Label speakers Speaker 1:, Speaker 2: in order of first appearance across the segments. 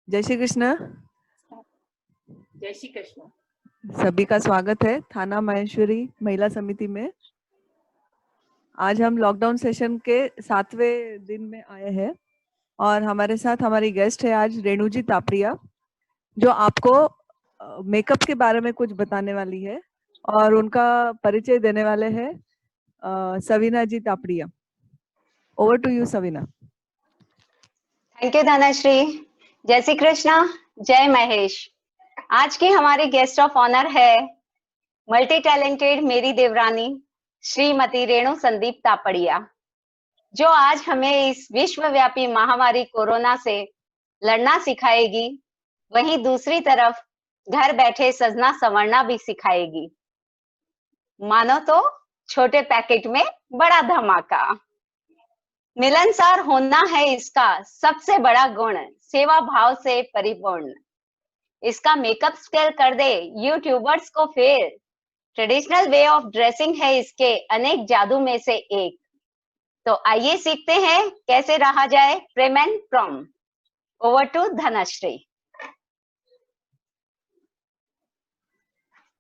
Speaker 1: जय श्री कृष्ण।
Speaker 2: जय श्री कृष्ण।
Speaker 1: सभी का स्वागत है थाना महेश्वरी महिला समिति में। आज हम लॉकडाउन सेशन के 7वें दिन में आए हैं और हमारे साथ हमारी गेस्ट है आज रेणु जी तापड़िया, जो आपको मेकअप के बारे में कुछ बताने वाली है और उनका परिचय देने वाले हैं Savina ji Tapadia. Over to you Savina.
Speaker 3: Thank you Dhanashree. जय श्री कृष्णा, जय महेश। आज की हमारी गेस्ट ऑफ ऑनर है मल्टी टैलेंटेड मेरी देवरानी श्रीमती रेणु संदीप तापड़िया, जो आज हमें इस विश्वव्यापी महामारी कोरोना से लड़ना सिखाएगी, वहीं दूसरी तरफ घर बैठे सजना संवरना भी सिखाएगी। मानो तो छोटे पैकेट में बड़ा धमाका। मिलनसार होना है इसका सबसे बड़ा गुण, सेवा भाव से परिपूर्ण। इसका मेकअप स्किल कर दे यूट्यूबर्स को fail. Traditional way of dressing है इसके अनेक जादू में से एक। तो आइए सीखते हैं कैसे रहा जाए prim and proper. Over to Dhanashree.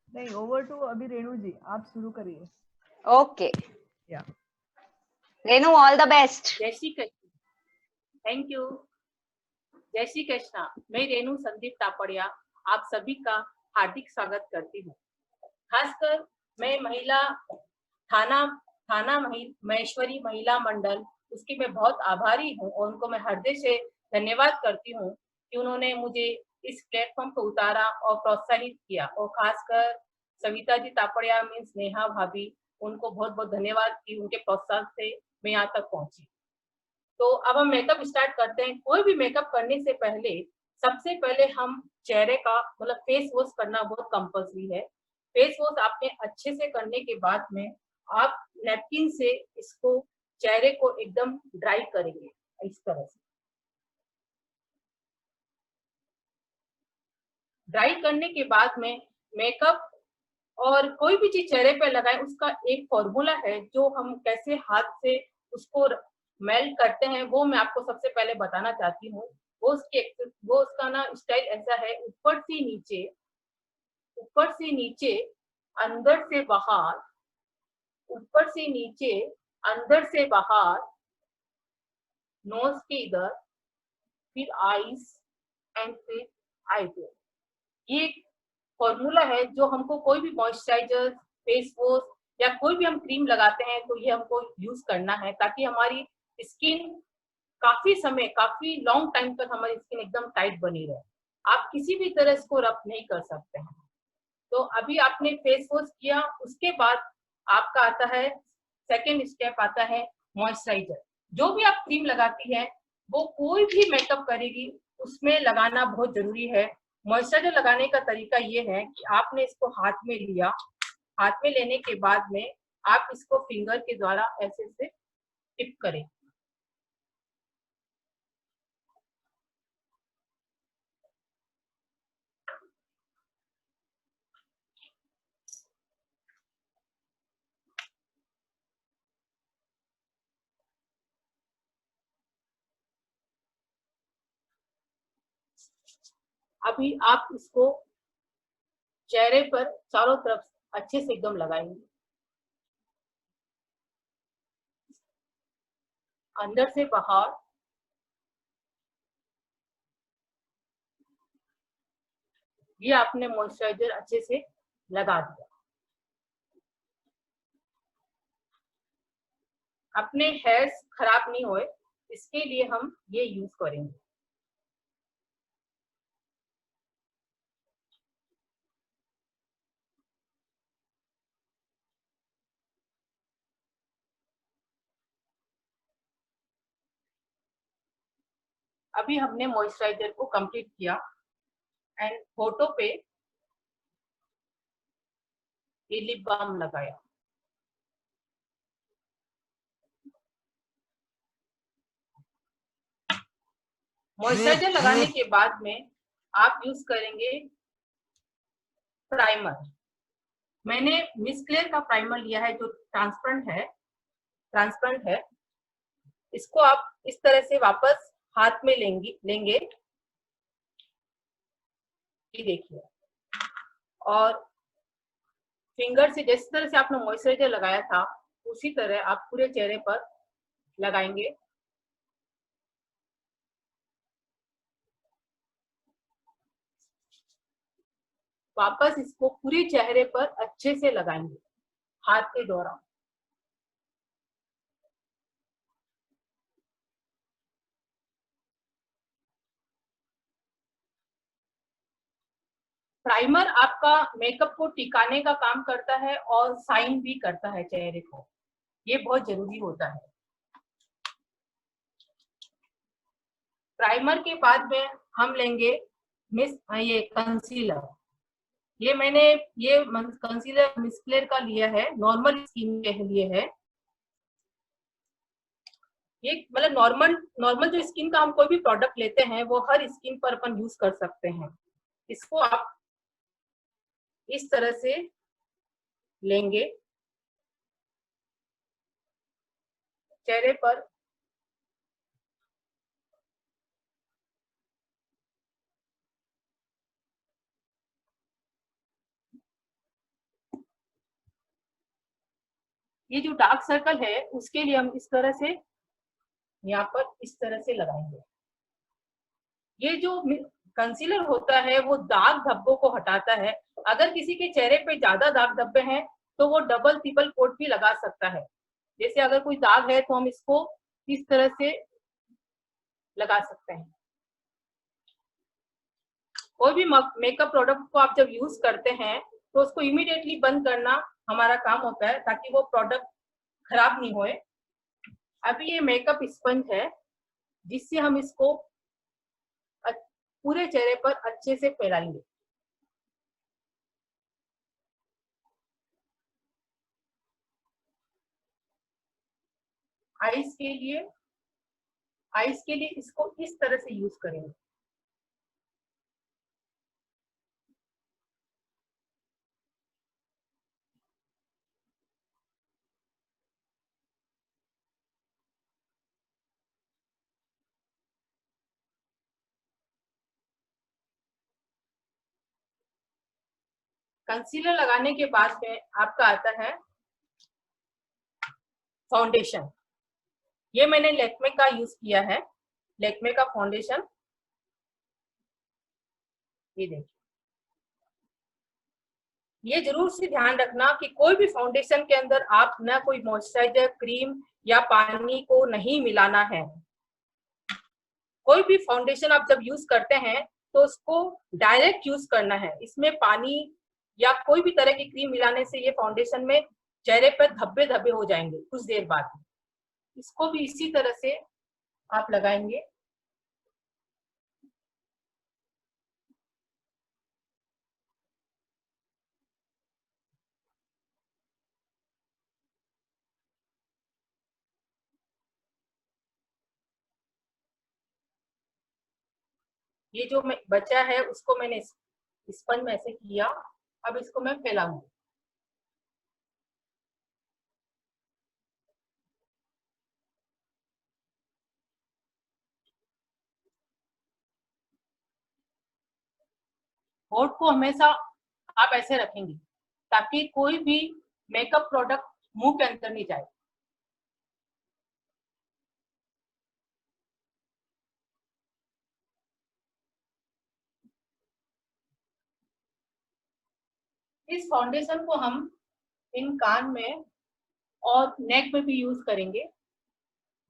Speaker 1: नहीं, ओवर टू अभी रेणु जी, आप शुरू करिए।
Speaker 3: Okay Renu, all the best.
Speaker 2: जय श्री कृष्ण। Thank you. जय श्री कृष्णा। मैं रेणु संदीप तापड़िया आप सभी का हार्दिक स्वागत करती हूँ। खासकर मैं थाना महेश्वरी महिला मंडल, उसकी मैं बहुत आभारी हूँ और उनको मैं हृदय से धन्यवाद करती हूँ कि उन्होंने मुझे इस प्लेटफॉर्म को उतारा और प्रोत्साहित किया। और खासकर सविता जी तापड़िया मीन्स नेहा भाभी, उनको बहुत बहुत धन्यवाद कि उनके प्रोत्साहन से मैं यहाँ तक पहुंची। तो अब हम मेकअप स्टार्ट करते हैं। कोई भी मेकअप करने से पहले सबसे पहले हम चेहरे का मतलब फेस वॉश करना बहुत कंपल्सरी है। फेस वॉश आपने अच्छे से करने के बाद में आप नैपकिन से इसको चेहरे को एकदम ड्राई करेंगे इस तरह से। ड्राई करने के बाद में मेकअप और कोई भी चीज चेहरे पे लगाए, उसका एक फॉर्मूला है जो हम कैसे हाथ से उसको मेल्ट करते हैं, वो मैं आपको सबसे पहले बताना चाहती हूँ। वो उसका ना स्टाइल ऐसा है, ऊपर से नीचे अंदर से बाहर, ऊपर से नीचे अंदर से बाहर, नोज के इधर, फिर आईज एंड फिर आईब्रो। ये फॉर्मूला है जो हमको कोई भी मॉइस्चराइजर, फेस वॉश या कोई भी हम क्रीम लगाते हैं तो ये हमको यूज करना है, ताकि हमारी स्किन काफी लॉन्ग टाइम तक हमारी स्किन एकदम टाइट बनी रहे। आप किसी भी तरह इसको रफ नहीं कर सकते हैं। तो अभी आपने फेस वॉश किया, उसके बाद आपका आता है सेकेंड स्टेप, आता है मॉइस्चराइजर। जो भी आप क्रीम लगाती है वो कोई भी मेकअप करेगी उसमें लगाना बहुत जरूरी है। मॉइस्चराइजर लगाने का तरीका ये है कि आपने इसको हाथ में लिया, हाथ में लेने के बाद में आप इसको फिंगर के द्वारा ऐसे से टिप करें। अभी आप इसको चेहरे पर चारों तरफ अच्छे से एकदम लगाएंगे, अंदर से बाहर, ये आपने मॉइस्चराइजर अच्छे से लगा दिया। अपने हेयर्स खराब नहीं होए इसके लिए हम ये यूज करेंगे। अभी हमने मॉइस्चराइजर को कंप्लीट किया एंड होठों पे ये लिप बाम लगाया। मॉइस्चराइजर लगाने के बाद में आप यूज करेंगे प्राइमर। मैंने मिस क्लेयर का प्राइमर लिया है जो ट्रांसपेरेंट है। इसको आप इस तरह से वापस हाथ में लेंगे ये देखिए, और फिंगर से जिस तरह से आपने मॉइस्चराइजर लगाया था उसी तरह आप पूरे चेहरे पर लगाएंगे। वापस इसको पूरे चेहरे पर अच्छे से लगाएंगे हाथ के द्वारा। प्राइमर आपका मेकअप को टिकाने का काम करता है और शाइन भी करता है चेहरे को, ये बहुत जरूरी होता है। प्राइमर के बाद में हम लेंगे ये कंसीलर। ये मैंने ये कंसीलर मिस्क्लेर का लिया है, नॉर्मल स्किन के लिए है। ये मतलब नॉर्मल जो स्किन का हम कोई भी प्रोडक्ट लेते हैं वो हर स्किन पर अपन यूज कर सकते हैं। इसको आप इस तरह से लेंगे चेहरे पर। ये जो डार्क सर्कल है उसके लिए हम इस तरह से यहाँ पर इस तरह से लगाएंगे। ये जो कंसीलर होता है वो दाग धब्बों को हटाता है। अगर किसी के चेहरे पे ज्यादा दाग धब्बे हैं तो वो डबल ट्रिपल कोट भी लगा सकता है। जैसे अगर कोई दाग है तो हम इसको इस तरह से लगा सकते हैं। कोई भी मेकअप प्रोडक्ट को आप जब यूज करते हैं तो उसको इमीडिएटली बंद करना हमारा काम होता है ताकि वो प्रोडक्ट खराब नहीं होए। अभी ये मेकअप स्पंज है जिससे हम इसको पूरे चेहरे पर अच्छे से फैलाएंगे। आईज के लिए इसको इस तरह से यूज करेंगे। कंसीलर लगाने के बाद में आपका आता है फाउंडेशन। ये मैंने लैक्मे का यूज किया है, लैक्मे का फाउंडेशन। ये देखिए, ये जरूर से ध्यान रखना कि कोई भी फाउंडेशन के अंदर आप ना कोई मॉइस्चराइजर, क्रीम या पानी को नहीं मिलाना है। कोई भी फाउंडेशन आप जब यूज करते हैं तो उसको डायरेक्ट यूज करना है। इसमें पानी या कोई भी तरह की क्रीम मिलाने से ये फाउंडेशन में चेहरे पर धब्बे धब्बे हो जाएंगे कुछ देर बाद। इसको भी इसी तरह से आप लगाएंगे। ये जो बचा है उसको मैंने स्पंज में ऐसे किया। अब इसको मैं फैलाऊंगी। होठ को हमेशा आप ऐसे रखेंगे ताकि कोई भी मेकअप प्रोडक्ट मुंह के अंदर नहीं जाए। इस फाउंडेशन को हम इन कान में और नेक में भी यूज करेंगे।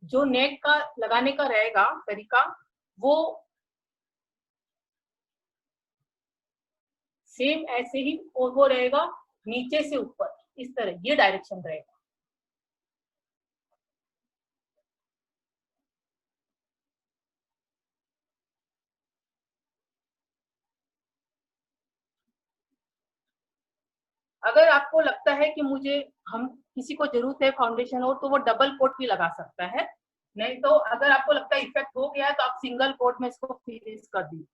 Speaker 2: जो नेक का लगाने का रहेगा तरीका वो सेम ऐसे ही वो रहेगा, नीचे से ऊपर इस तरह ये डायरेक्शन रहेगा। अगर आपको लगता है कि हम किसी को जरूरत है फाउंडेशन हो तो वो डबल कोट भी लगा सकता है। नहीं तो अगर आपको लगता है इफेक्ट हो गया है तो आप सिंगल कोट में इसको फिनिश कर दीजिए।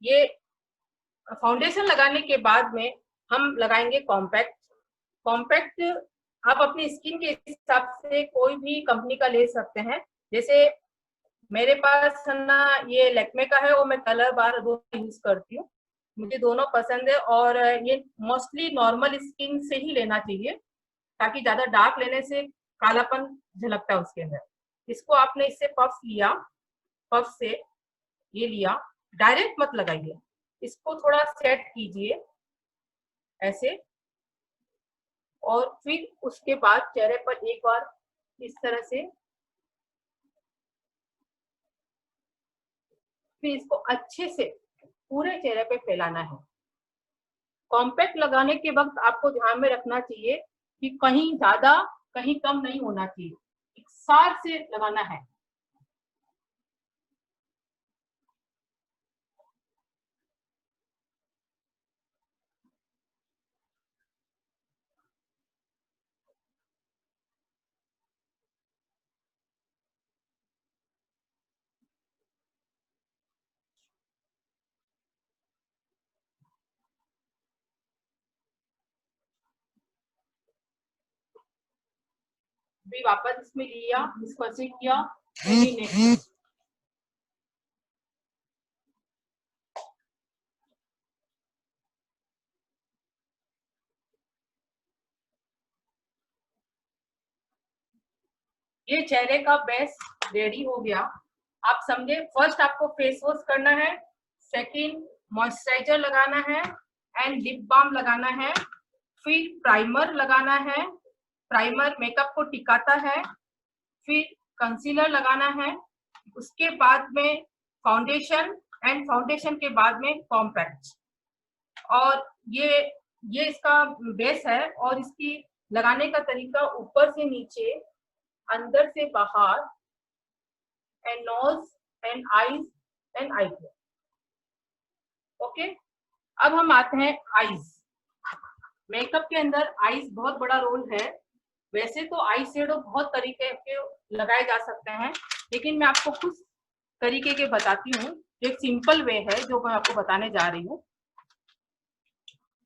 Speaker 2: ये फाउंडेशन लगाने के बाद में हम लगाएंगे कॉम्पैक्ट। कॉम्पैक्ट आप अपनी स्किन के हिसाब से कोई भी कंपनी का ले सकते हैं। जैसे मेरे पास है ना ये लैक्मे का है और मैं कलर बार दोनों यूज करती हूँ, मुझे दोनों पसंद है। और ये मोस्टली नॉर्मल स्किन से ही लेना चाहिए, ताकि ज्यादा डार्क लेने से कालापन झलकता है उसके अंदर। इसको आपने इससे पफ लिया, पफ से ये लिया, डायरेक्ट मत लगाइए, इसको थोड़ा सेट कीजिए ऐसे, और फिर उसके बाद चेहरे पर एक बार इस तरह से, फिर इसको अच्छे से पूरे चेहरे पे फैलाना है। कॉम्पैक्ट लगाने के वक्त आपको ध्यान में रखना चाहिए कि कहीं ज्यादा कहीं कम नहीं होना चाहिए, एक साथ से लगाना है। भी वापस इसमें लिया, इसको अच्छे किया, नेक्स्ट ये चेहरे का बेस रेडी हो गया। आप समझे, फर्स्ट आपको फेस वॉश करना है, सेकंड मॉइस्चराइजर लगाना है एंड लिप बाम लगाना है, फिर प्राइमर लगाना है, प्राइमर मेकअप को टिकाता है, फिर कंसीलर लगाना है, उसके बाद में फाउंडेशन एंड फाउंडेशन के बाद में कॉम्पैक्ट। और ये इसका बेस है। और इसकी लगाने का तरीका ऊपर से नीचे, अंदर से बाहर, and nose and eyes and eye. Okay, अब हम आते हैं आईज। मेकअप के अंदर आईज बहुत बड़ा रोल है। वैसे तो आई शेडो बहुत तरीके के लगाए जा सकते हैं, लेकिन मैं आपको कुछ तरीके के बताती हूँ। एक सिंपल वे है जो मैं आपको बताने जा रही हूँ।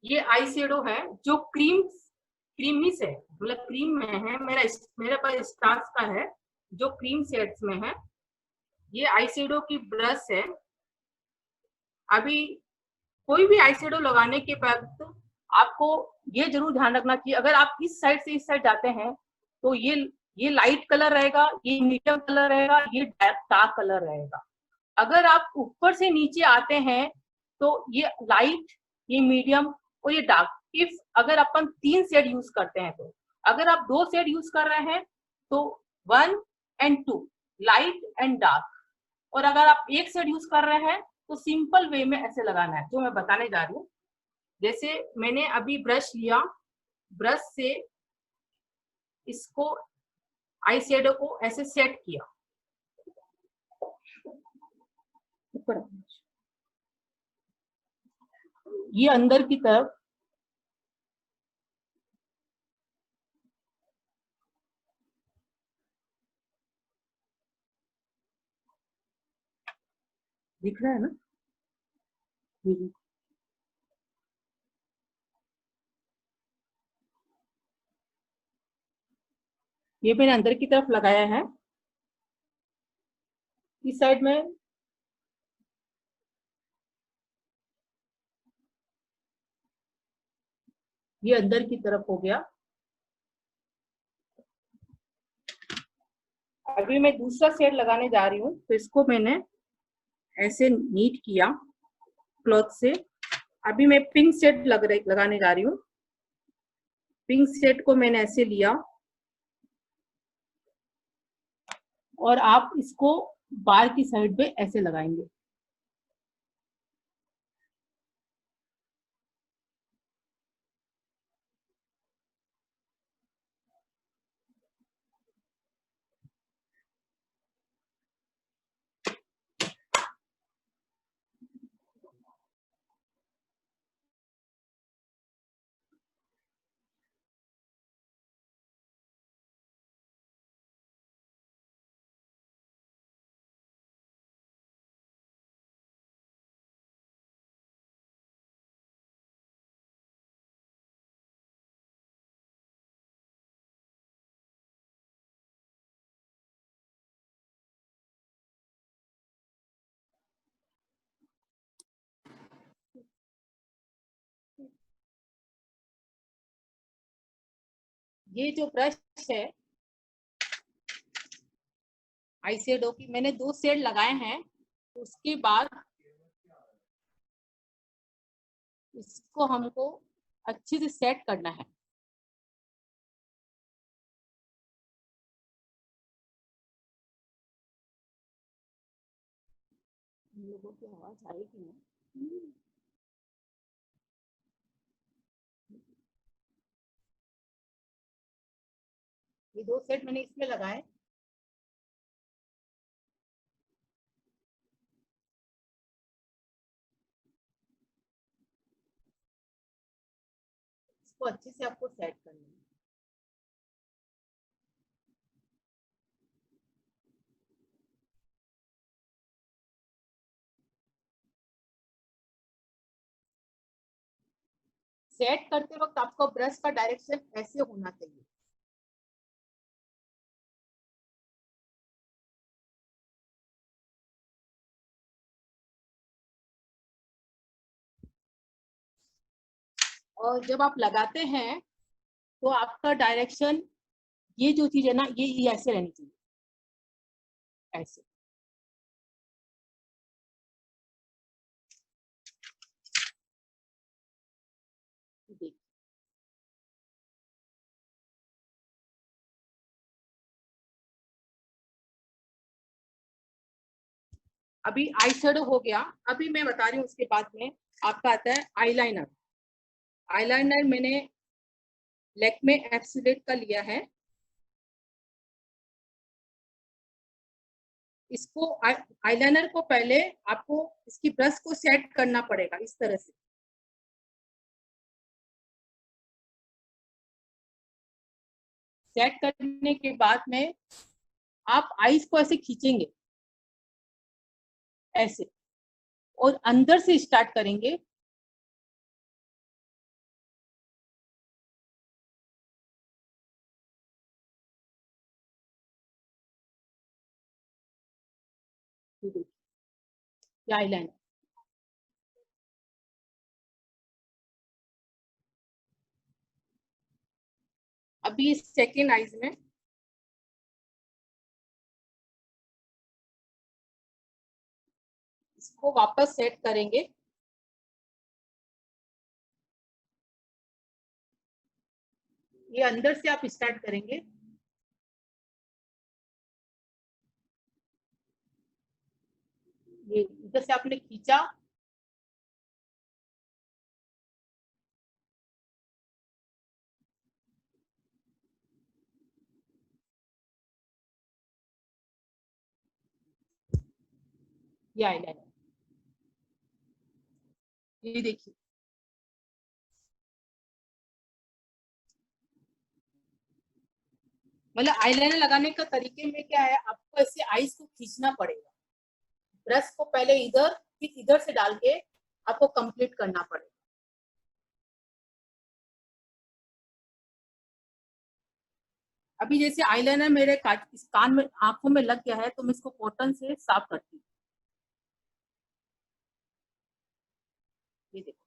Speaker 2: ये आई शेडो है जो क्रीमी से, मतलब क्रीम में है, मेरे पास स्टार्स का है जो क्रीम शेड्स में है। ये आई शेडो की ब्रश है। अभी कोई भी आई शेडो लगाने के बाद तो आपको ये जरूर ध्यान रखना चाहिए, अगर आप इस साइड से इस साइड जाते हैं तो ये लाइट कलर रहेगा, ये मीडियम कलर रहेगा, ये डार्क कलर रहेगा। अगर आप ऊपर से नीचे आते हैं तो ये लाइट, ये मीडियम और ये डार्क। इफ अगर अपन 3 शेड यूज करते हैं तो, अगर आप 2 शेड यूज कर रहे हैं तो 1 एंड 2, लाइट एंड डार्क। और अगर आप एक शेड यूज कर रहे हैं तो सिंपल वे में ऐसे लगाना है जो मैं बताने जा रही हूँ। जैसे मैंने अभी ब्रश लिया, ब्रश से इसको आई शेडो को ऐसे सेट किया ऊपर, ये अंदर की तरफ, दिख रहा है ना, ये मैंने अंदर की तरफ लगाया है। इस साइड में ये अंदर की तरफ हो गया। अभी मैं दूसरा शेड लगाने जा रही हूँ, तो इसको मैंने ऐसे नीट किया क्लॉथ से। अभी मैं पिंक शेड लगाने जा रही हूँ। पिंक शेड को मैंने ऐसे लिया और आप इसको बार की साइड पे ऐसे लगाएंगे। ये जो ब्रश है आई शेडो की, मैंने 2 शेड लगाए हैं। उसके बाद इसको हमको अच्छे से सेट करना है। लोगों की आवाज आएगी ना। ये 2 सेट मैंने इसमें लगाए। इसको अच्छे से आपको सेट करना है। सेट करते वक्त आपको ब्रश का डायरेक्शन ऐसे होना चाहिए। और जब आप लगाते हैं तो आपका डायरेक्शन, ये जो चीज है ना, ये ऐसे रहनी चाहिए, ऐसे। देखिए, अभी आई शेडो हो गया। अभी मैं बता रही हूँ, उसके बाद में आपका आता है आईलाइनर। आईलाइनर मैंने लैक्मे एब्सोल्यूट का लिया है। इसको आईलाइनर को पहले आपको इसकी ब्रश को सेट करना पड़ेगा इस तरह से। सेट करने के बाद में आप आईज को ऐसे खींचेंगे, ऐसे, और अंदर से स्टार्ट करेंगे। ये आईलाइनर। अभी सेकेंड आईज में इसको वापस सेट करेंगे। ये अंदर से आप स्टार्ट करेंगे। ये इधर से आपने खींचा, ये आईलाइनर। ये देखिए, मतलब आईलाइनर लगाने का तरीके में क्या है, आपको ऐसे आईज को खींचना पड़ेगा। ब्रश को पहले इधर, फिर इधर से डाल के आपको कंप्लीट करना पड़ेगा। अभी जैसे आईलाइनर मेरे इस कान में, आंखों में लग गया है, तो मैं इसको कॉटन से साफ करती हूँ। ये देखो।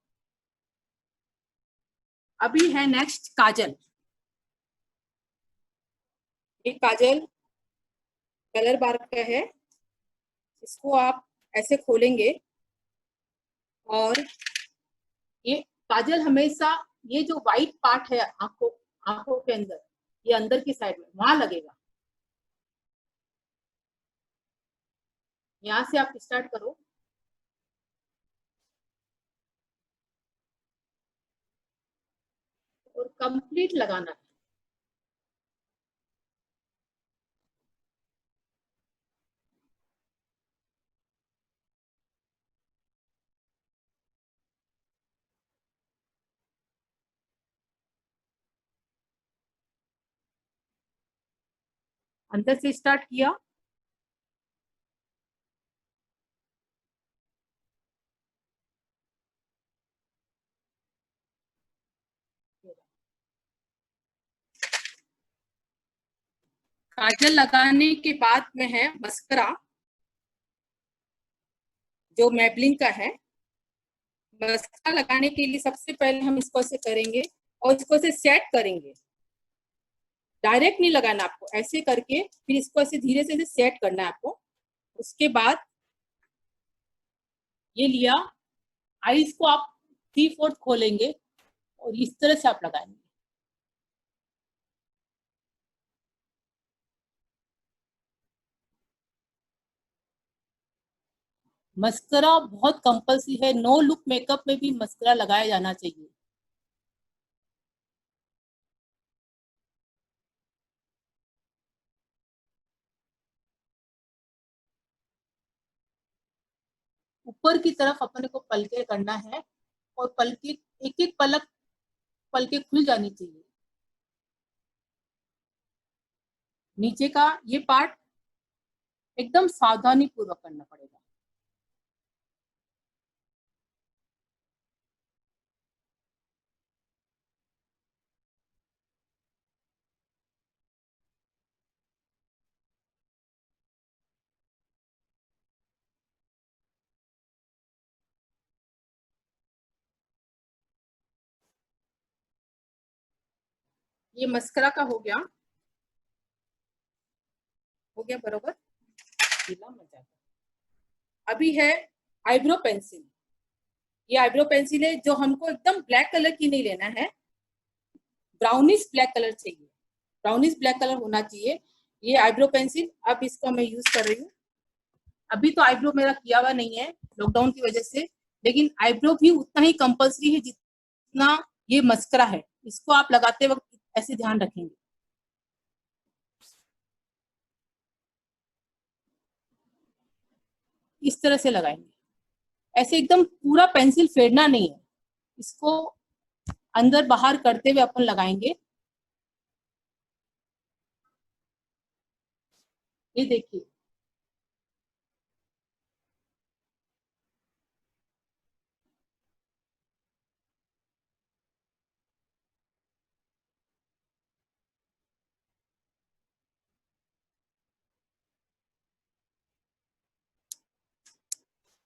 Speaker 2: अभी है नेक्स्ट काजल। ये काजल कलर बार का है। इसको आप ऐसे खोलेंगे और ये काजल हमेशा, ये जो व्हाइट पार्ट है आंखों आंखों के अंदर, ये अंदर की साइड में वहां लगेगा। यहाँ से आप स्टार्ट करो और कंप्लीट लगाना है। अंदर से स्टार्ट किया, काजल लगाने के बाद में है मस्करा, जो मैबलिन का है। मस्करा लगाने के लिए सबसे पहले हम इसको ऐसे करेंगे और इसको ऐसे सेट करेंगे। डायरेक्ट नहीं लगाना आपको, ऐसे करके फिर इसको ऐसे धीरे से सेट करना है आपको। उसके बाद ये लिया, आईज को आप 3/4 खोलेंगे और इस तरह से आप लगाएंगे। मस्करा बहुत कंपल्सरी है, नो लुक मेकअप में भी मस्करा लगाया जाना चाहिए। ऊपर की तरफ अपने को पलके करना है और पलके एक एक पलके खुल जानी चाहिए। नीचे का ये पार्ट एकदम सावधानी पूर्वक करना पड़ेगा। ये मस्करा का हो गया बरोबर। अभी है आईब्रो पेंसिल। ये आईब्रो पेंसिल है जो हमको एकदम ब्लैक कलर की नहीं लेना है, ब्राउनिश ब्लैक कलर चाहिए, ब्राउनिश ब्लैक कलर होना चाहिए ये आईब्रो पेंसिल। अब इसको मैं यूज कर रही हूँ। अभी तो आईब्रो मेरा किया हुआ नहीं है लॉकडाउन की वजह से, लेकिन आईब्रो भी उतना ही कंपल्सरी है जितना ये मस्करा है। इसको आप लगाते वक्त ऐसे ध्यान रखेंगे। इस तरह से लगाएंगे, ऐसे एकदम पूरा पेंसिल फेरना नहीं है, इसको अंदर बाहर करते हुए अपन लगाएंगे। ये देखिए,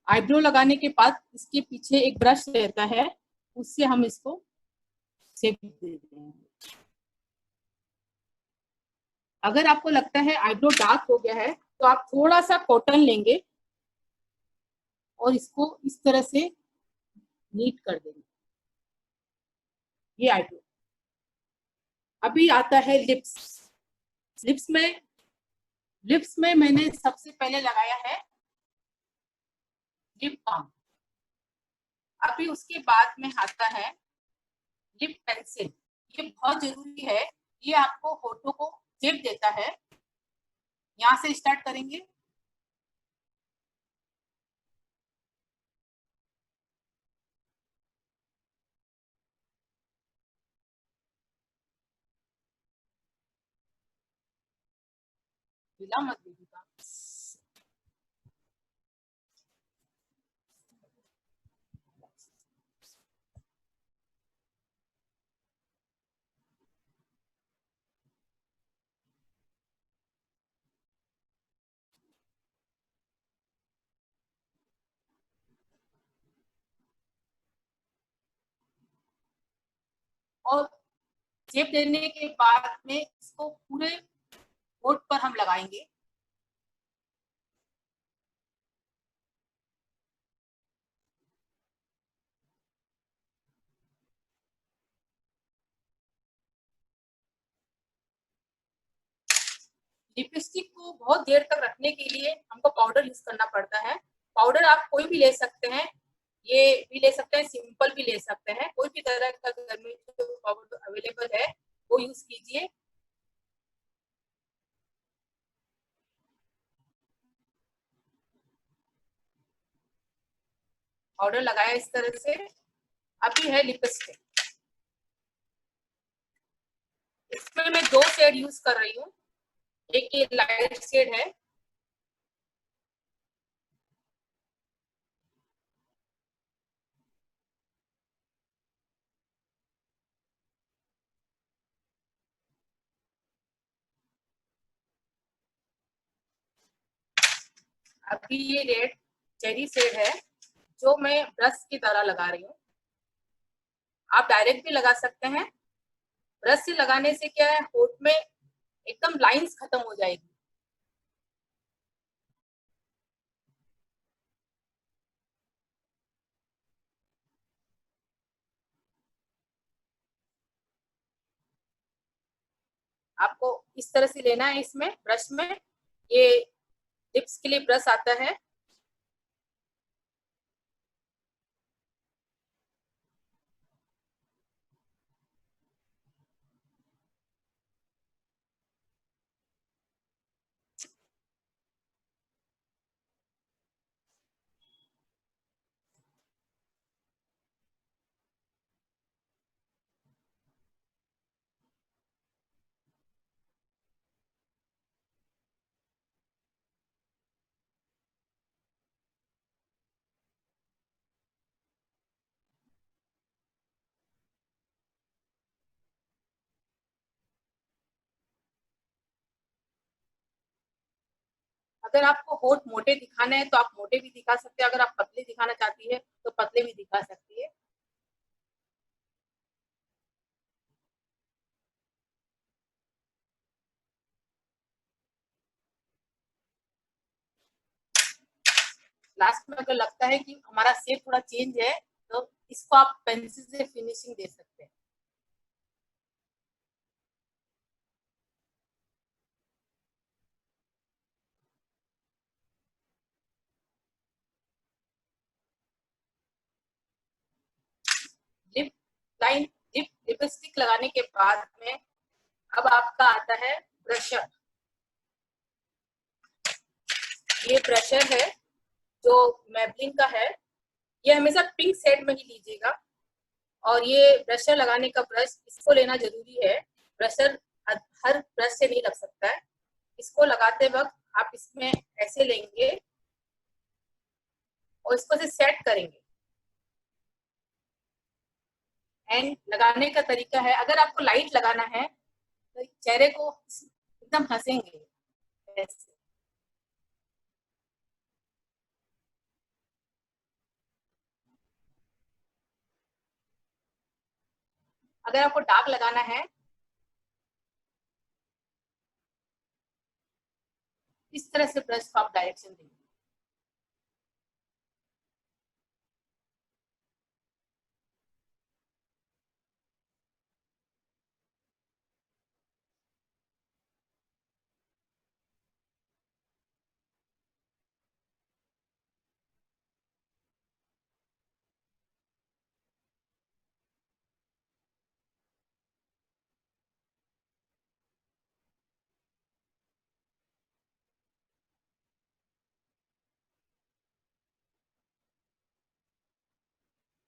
Speaker 2: आईब्रो लगाने के बाद इसके पीछे एक ब्रश रहता है, उससे हम इसको शेप दे देंगे। अगर आपको लगता है आईब्रो डार्क हो गया है तो आप थोड़ा सा कॉटन लेंगे और इसको इस तरह से नीट कर देंगे। ये आईब्रो। अभी आता है लिप्स। लिप्स में मैंने सबसे पहले लगाया है लिप बाम। अभी उसके बाद में आता है लिप पेंसिल। ये बहुत जरूरी है, ये आपको होठों को शेप देता है। यहाँ से स्टार्ट करेंगे, हिला मत दीजिएगा। और शेप देने के बाद में इसको पूरे होठ पर हम लगाएंगे। लिपस्टिक को बहुत देर तक रखने के लिए हमको पाउडर यूज करना पड़ता है। पाउडर आप कोई भी ले सकते हैं, ये भी ले सकते हैं, सिंपल भी ले सकते हैं, कोई भी तरह का घर में जो पाउडर अवेलेबल है वो यूज कीजिए। पाउडर लगाया इस तरह से। अभी है लिपस्टिक। इसमें मैं 2 शेड यूज कर रही हूँ। एक ये लाइट शेड है, अभी ये रेड चेरी शेड है जो मैं ब्रश की तरह लगा रही हूँ। आप डायरेक्ट भी लगा सकते हैं। ब्रश से लगाने से क्या है, होठ में एकदम लाइंस खत्म हो जाएगी। आपको इस तरह से लेना है। इसमें ब्रश में ये लिप्स के लिए ब्रश आता है, अगर आपको होठ मोटे दिखाने हैं तो आप मोटे भी दिखा सकते हैं, अगर आप पतले दिखाना चाहती है तो पतले भी दिखा सकती है। लास्ट में अगर लगता है कि हमारा शेप थोड़ा चेंज है तो इसको आप पेंसिल से फिनिशिंग दे सकते हैं। लिप लाइन, लिपस्टिक लगाने के बाद में अब आपका आता है ब्रशर। ये ब्रशर है जो मैबलिन का है, ये हमेशा पिंक शेड में ही लीजिएगा। और ये ब्रशर लगाने का ब्रश, इसको लेना जरूरी है। ब्रशर हर ब्रश से नहीं लग सकता है। इसको लगाते वक्त आप इसमें ऐसे लेंगे और इसको से सेट करेंगे। एंड लगाने का तरीका है, अगर आपको लाइट लगाना है तो चेहरे को एकदम हंसेंगे ऐसे। अगर आपको डार्क लगाना है इस तरह से ब्रश को आप डायरेक्शन देंगे।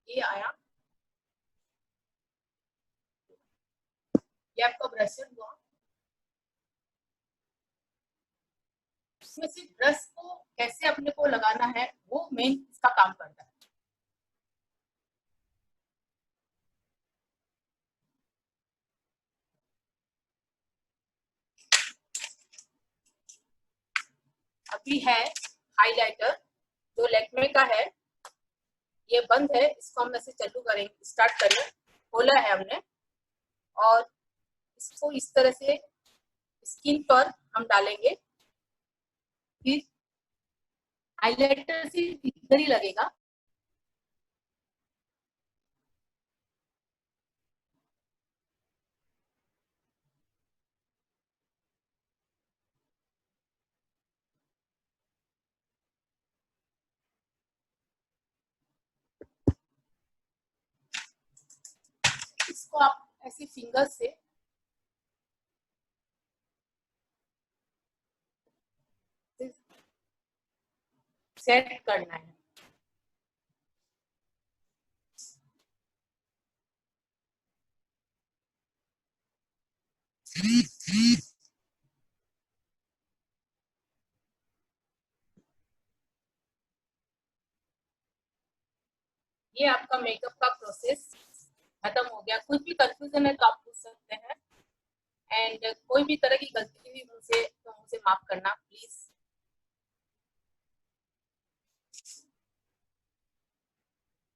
Speaker 2: ये आया, ये आपका ब्रशर हुआ। इसमें से ब्रश को कैसे अपने को लगाना है वो मेन इसका काम करता है। अभी है हाइलाइटर जो लैक्मे का है, ये बंद है, इसको हम ऐसे चालू करेंगे, स्टार्ट करें। खोला है हमने और इसको इस तरह से स्किन पर हम डालेंगे। फिर हाइलाइटर से इधर ही लगेगा। इसको आप ऐसे फिंगर से सेट करना है। ये आपका मेकअप का प्रोसेस खत्म हो गया। कुछ भी कंफ्यूजन है तो आप पूछ सकते हैं। एंड कोई भी तरह की गलती हुई मुझसे तो मुझे माफ करना प्लीज।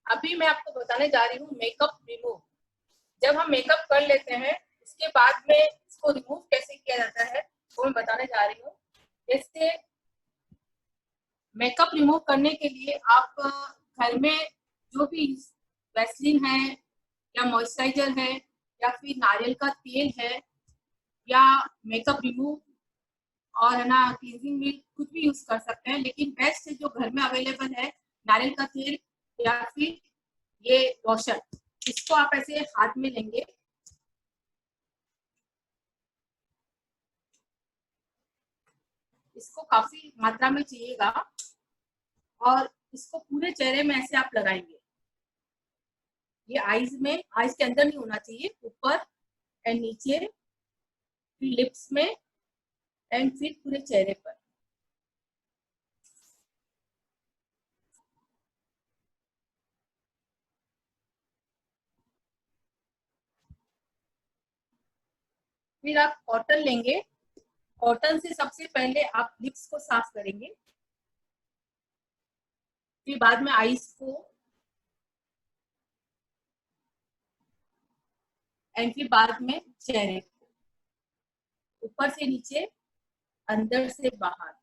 Speaker 2: अभी मैं आपको बताने जा रही हूँ मेकअप रिमूव। जब हम मेकअप कर लेते हैं उसके बाद में इसको रिमूव कैसे किया किया जाता है वो मैं बताने जा रही हूँ। जैसे मेकअप रिमूव करने के लिए आप घर में जो भी वैसलीन है या मॉइस्चराइजर है या फिर नारियल का तेल है या मेकअप रिमूव और है ना क्लींजिंग मिल्क कुछ भी यूज कर सकते हैं, लेकिन बेस्ट जो घर में अवेलेबल है नारियल का तेल या फिर ये लोशन। इसको आप ऐसे हाथ में लेंगे, इसको काफी मात्रा में चाहिएगा और इसको पूरे चेहरे में ऐसे आप लगाएंगे। ये आईज में, आईज के अंदर नहीं होना चाहिए, ऊपर एंड नीचे, फिर लिप्स में एंड फिर पूरे चेहरे पर। फिर आप कॉटन लेंगे, कॉटन से सबसे पहले आप लिप्स को साफ करेंगे, फिर बाद में आईज को एंड फिर बाद में चेहरे को, ऊपर से नीचे अंदर से बाहर।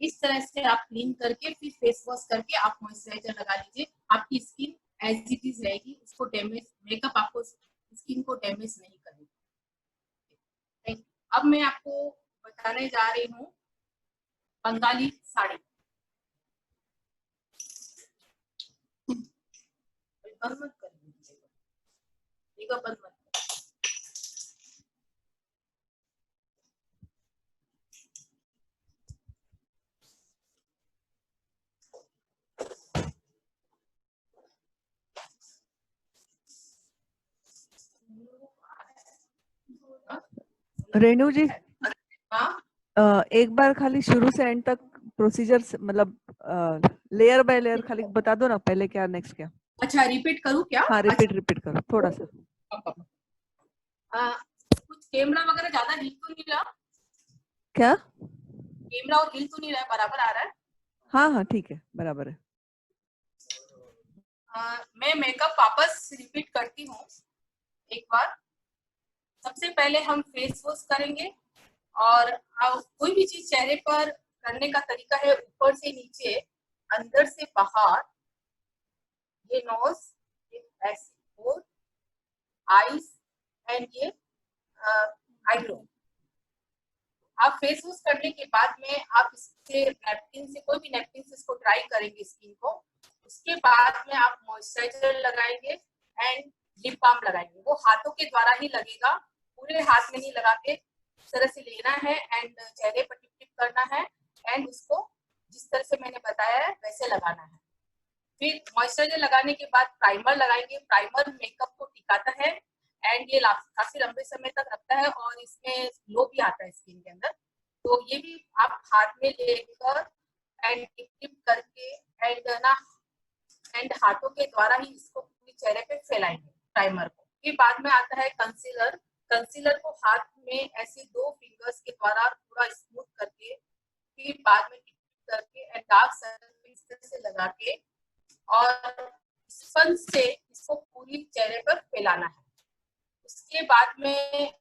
Speaker 2: इस तरह से आप क्लीन करके फिर फेस वॉश करके आप मॉइस्चराइजर लगा लीजिए। आपकी स्किन एज इट इज रहेगी, उसको डैमेज, मेकअप आपको स्किन को डैमेज नहीं करेगी। अब मैं आपको बताने जा रही हूँ बंगाली साड़ी। बंद मत कर दीजिएगा, बंद मत।
Speaker 1: रेणु जी,
Speaker 2: हाँ
Speaker 1: एक बार खाली शुरू से एंड तक प्रोसीजर मतलब लेयर बाय लेयर खाली बता दो ना, पहले क्या नेक्स्ट क्या।
Speaker 2: अच्छा रिपीट करूँ क्या?
Speaker 1: हाँ रिपीट करो थोड़ा सा।
Speaker 2: कुछ कैमरा वगैरह ज्यादा हिल तो नहीं रहा?
Speaker 1: क्या?
Speaker 2: कैमरा और हिल तो नहीं रहा है, बराबर आ रहा है?
Speaker 1: हाँ ठीक है, बराबर है।
Speaker 2: मैं मेकअप वापस रिपीट करती हूँ एक बार। सबसे पहले हम फेस वॉश करेंगे और कोई भी चीज चेहरे पर करने का तरीका है ऊपर से नीचे, अंदर से बाहर। ये नोज, ये ऐसे, आईज एंड ये आईब्रो। आप फेस वॉश करने के बाद में आप इससे नैपकिन से, कोई भी नैपकिन से इसको ड्राई करेंगे स्किन को। उसके बाद में आप मॉइस्चराइजर लगाएंगे एंड लिप बाम लगाएंगे। वो हाथों के द्वारा ही लगेगा, पूरे हाथ में नहीं लगा के इस तरह से लेना है एंड चेहरे पर टिप टिप करना है एंड उसको जिस तरह से मैंने बताया है वैसे लगाना है। फिर मॉइस्चराइजर लगाने के बाद प्राइमर लगाएंगे। प्राइमर मेकअप को टिकाता है एंड ये काफी लंबे समय तक रखता है और इसमें ग्लो भी आता है स्किन के अंदर। तो ये भी आप हाथ में लेकर एंड टिप टिप करके एंड ना एंड हाथों के द्वारा ही इसको पूरे चेहरे पे फैलाएंगे प्राइमर को। फिर बाद में आता है कंसीलर। कंसीलर को हाथ में ऐसे 2 फिंगर्स के द्वारा थोड़ा स्मूथ करके, फिर बाद में टिप टिप करके एंड डार्क सर्कल इस तरह से लगा के और स्पंज से इसको पूरी चेहरे पर फैलाना है। उसके बाद में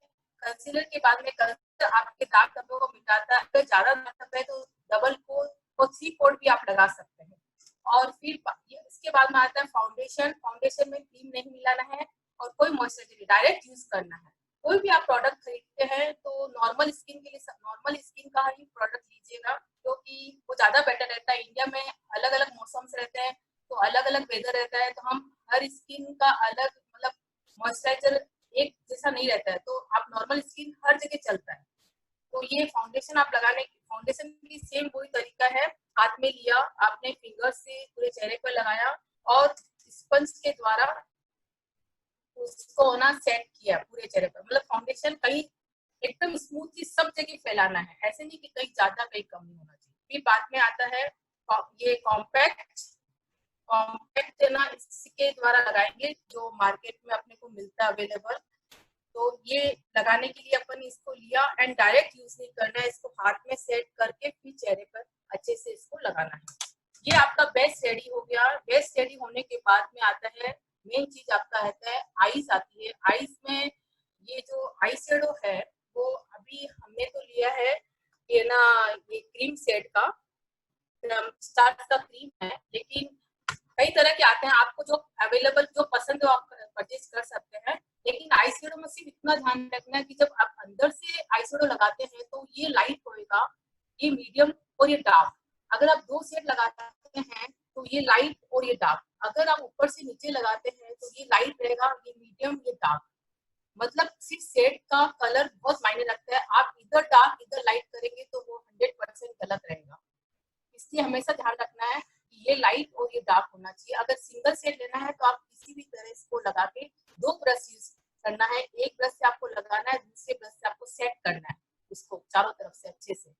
Speaker 2: कंसीलर के बाद में कंसीलर आपके दाग धब्बों को मिटाता है। अगर ज्यादा दाग धब्बे है तो डबल कोट और 3 कोट भी आप लगा सकते हैं। और फिर इसके बाद में आता है फाउंडेशन। फाउंडेशन में क्रीम नहीं मिलाना है और कोई मॉइस्चराइजर डायरेक्ट यूज करना है। कोई भी आप प्रोडक्ट खरीदते हैं तो नॉर्मल स्किन के लिए नॉर्मल स्किन का ही प्रोडक्ट लीजिएगा, क्योंकि वो ज्यादा बेटर रहता है। इंडिया में अलग अलग मौसम रहते हैं तो अलग अलग वेदर रहता है, तो हम हर स्किन का अलग मतलब मॉइस्चराइजर एक जैसा नहीं रहता है, तो आप नॉर्मल स्किन हर जगह चलता है। तो ये फाउंडेशन आप लगाने की, फाउंडेशन भी सेम वही तरीका है। हाथ में लिया आपने, फिंगर से पूरे चेहरे पर लगाया और स्पंज के द्वारा उसको ना सेट किया पूरे चेहरे पर। मतलब फाउंडेशन कहीं एकदम स्मूथली सब जगह फैलाना है, ऐसे नहीं कि कहीं ज्यादा कहीं कम नहीं होना चाहिए। फिर बाद में आता है ये कॉम्पैक्ट। कॉम्पैक्ट ना इसके द्वारा लगाएंगे जो मार्केट में अपने को मिलता है अवेलेबल। तो ये लगाने के लिए अपन इसको लिया एंड डायरेक्ट यूज नहीं करना है, इसको हाथ में सेट करके फिर चेहरे पर अच्छे से इसको लगाना है। ये आपका बेस रेडी हो गया। बेस रेडी होने के बाद में आता है मेन चीज आपका रहता है आईज आती है। आईज में ये जो आई शेडो है वो अभी हमने तो लिया है ये ना, ये क्रीम शेड का स्टार्ट का क्रीम है, लेकिन कई तरह के आते हैं, आपको जो अवेलेबल जो पसंद हो आप परचेज कर सकते हैं। लेकिन आई शेडो में सिर्फ इतना ध्यान रखना है कि जब आप अंदर से आई शेडो लगाते हैं तो ये लाइट होएगा, ये मीडियम और ये डार्क। अगर आप दो शेड लगाते हैं तो ये लाइट और ये डार्क, अगर आप ऊपर से नीचे लगाते हैं तो ये लाइट रहेगा, ये मीडियम, ये डार्क। मतलब सिर्फ शेड का कलर बहुत मायने रखता है। आप इधर डार्क इधर लाइट करेंगे तो वो 100% गलत रहेगा। इसलिए हमेशा ध्यान रखना है कि ये लाइट और ये डार्क होना चाहिए। अगर सिंगल शेड लेना है तो आप किसी भी तरह इसको लगा के दो ब्रश यूज करना है, एक ब्रश से आपको लगाना है, दूसरे ब्रश से आपको सेट करना है इसको चारों तरफ से अच्छे से।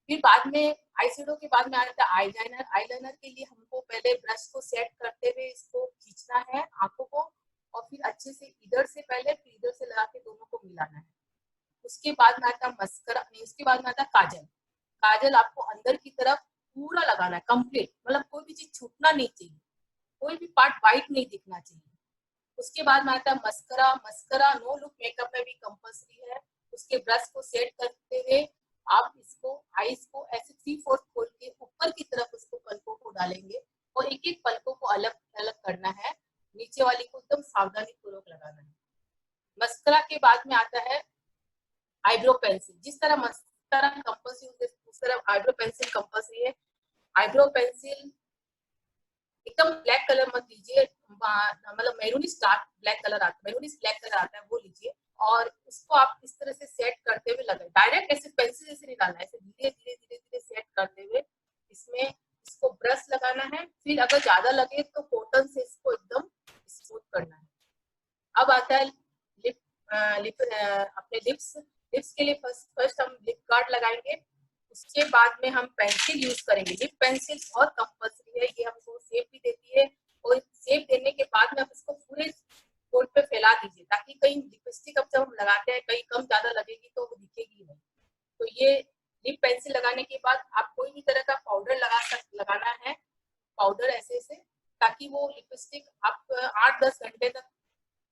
Speaker 2: फिर बाद में आई शेडो के बाद में आता है आईलाइनर। आईलाइनर के लिए हमको पहले ब्रश को सेट करते हुए इसको खींचना है आंखों को, और फिर अच्छे से इधर से पहले फिर इधर से लगा के दोनों को मिलाना है। उसके बाद में आता मस्करा, उसके बाद में आता काजल। काजल आपको अंदर की तरफ पूरा लगाना है कंप्लीट, मतलब कोई भी चीज छूटना नहीं चाहिए, कोई भी पार्ट वाइट नहीं दिखना चाहिए। उसके बाद में आता है mascara. Mascara no look makeup में भी कंपल्सरी है। उसके ब्रश को सेट करते हुए आप इसको आईज को ऐसे 3/4 खोल के ऊपर की तरफ उसको पलकों को डालेंगे और एक एक पलकों को अलग अलग करना है, नीचे वाली को एकदम सावधानी पूर्वक लगाना है। मस्करा के बाद में आता है आईब्रो पेंसिल। जिस तरह मस्करा कंपल्सरी उस तरह आईब्रो पेंसिल कंपल्सरी है। आईब्रो पेंसिल एकदम ब्लैक कलर मत लीजिए, मतलब मैरूनिश डार्क ब्लैक कलर आता है, मैरूनिश ब्लैक कलर आता है वो लीजिए, और उसको आप इस तरह से सेट करते हुए लगाए। डायरेक्ट ऐसे पेंसिल ऐसे नहीं डालना है, ऐसे धीरे धीरे धीरे धीरे सेट करते हुए इसमें इसको ब्रश लगाना है। फिर अगर ज्यादा लगे तो कॉटन से इसको एकदम स्मूथ करना है। अब आता है अपने लिप्स। लिप्स के लिए फर्स्ट हम लिप गार्ड लगाएंगे, उसके बाद में हम पेंसिल यूज करेंगे। लिप पेंसिल बहुत कंपल्सरी है, ये हमको शेप भी देती है, और शेप देने के बाद में आप इसको पूरे कोट पे फैला दीजिए, ताकि कहीं लिपस्टिक अब जब हम लगाते हैं कहीं कम ज्यादा लगेगी तो वो दिखेगी नहीं। तो ये लिप पेंसिल लगाने के बाद आप कोई भी तरह का पाउडर लगाना है, पाउडर ऐसे ऐसे, ताकि वो लिपस्टिक आप 8-10 घंटे तक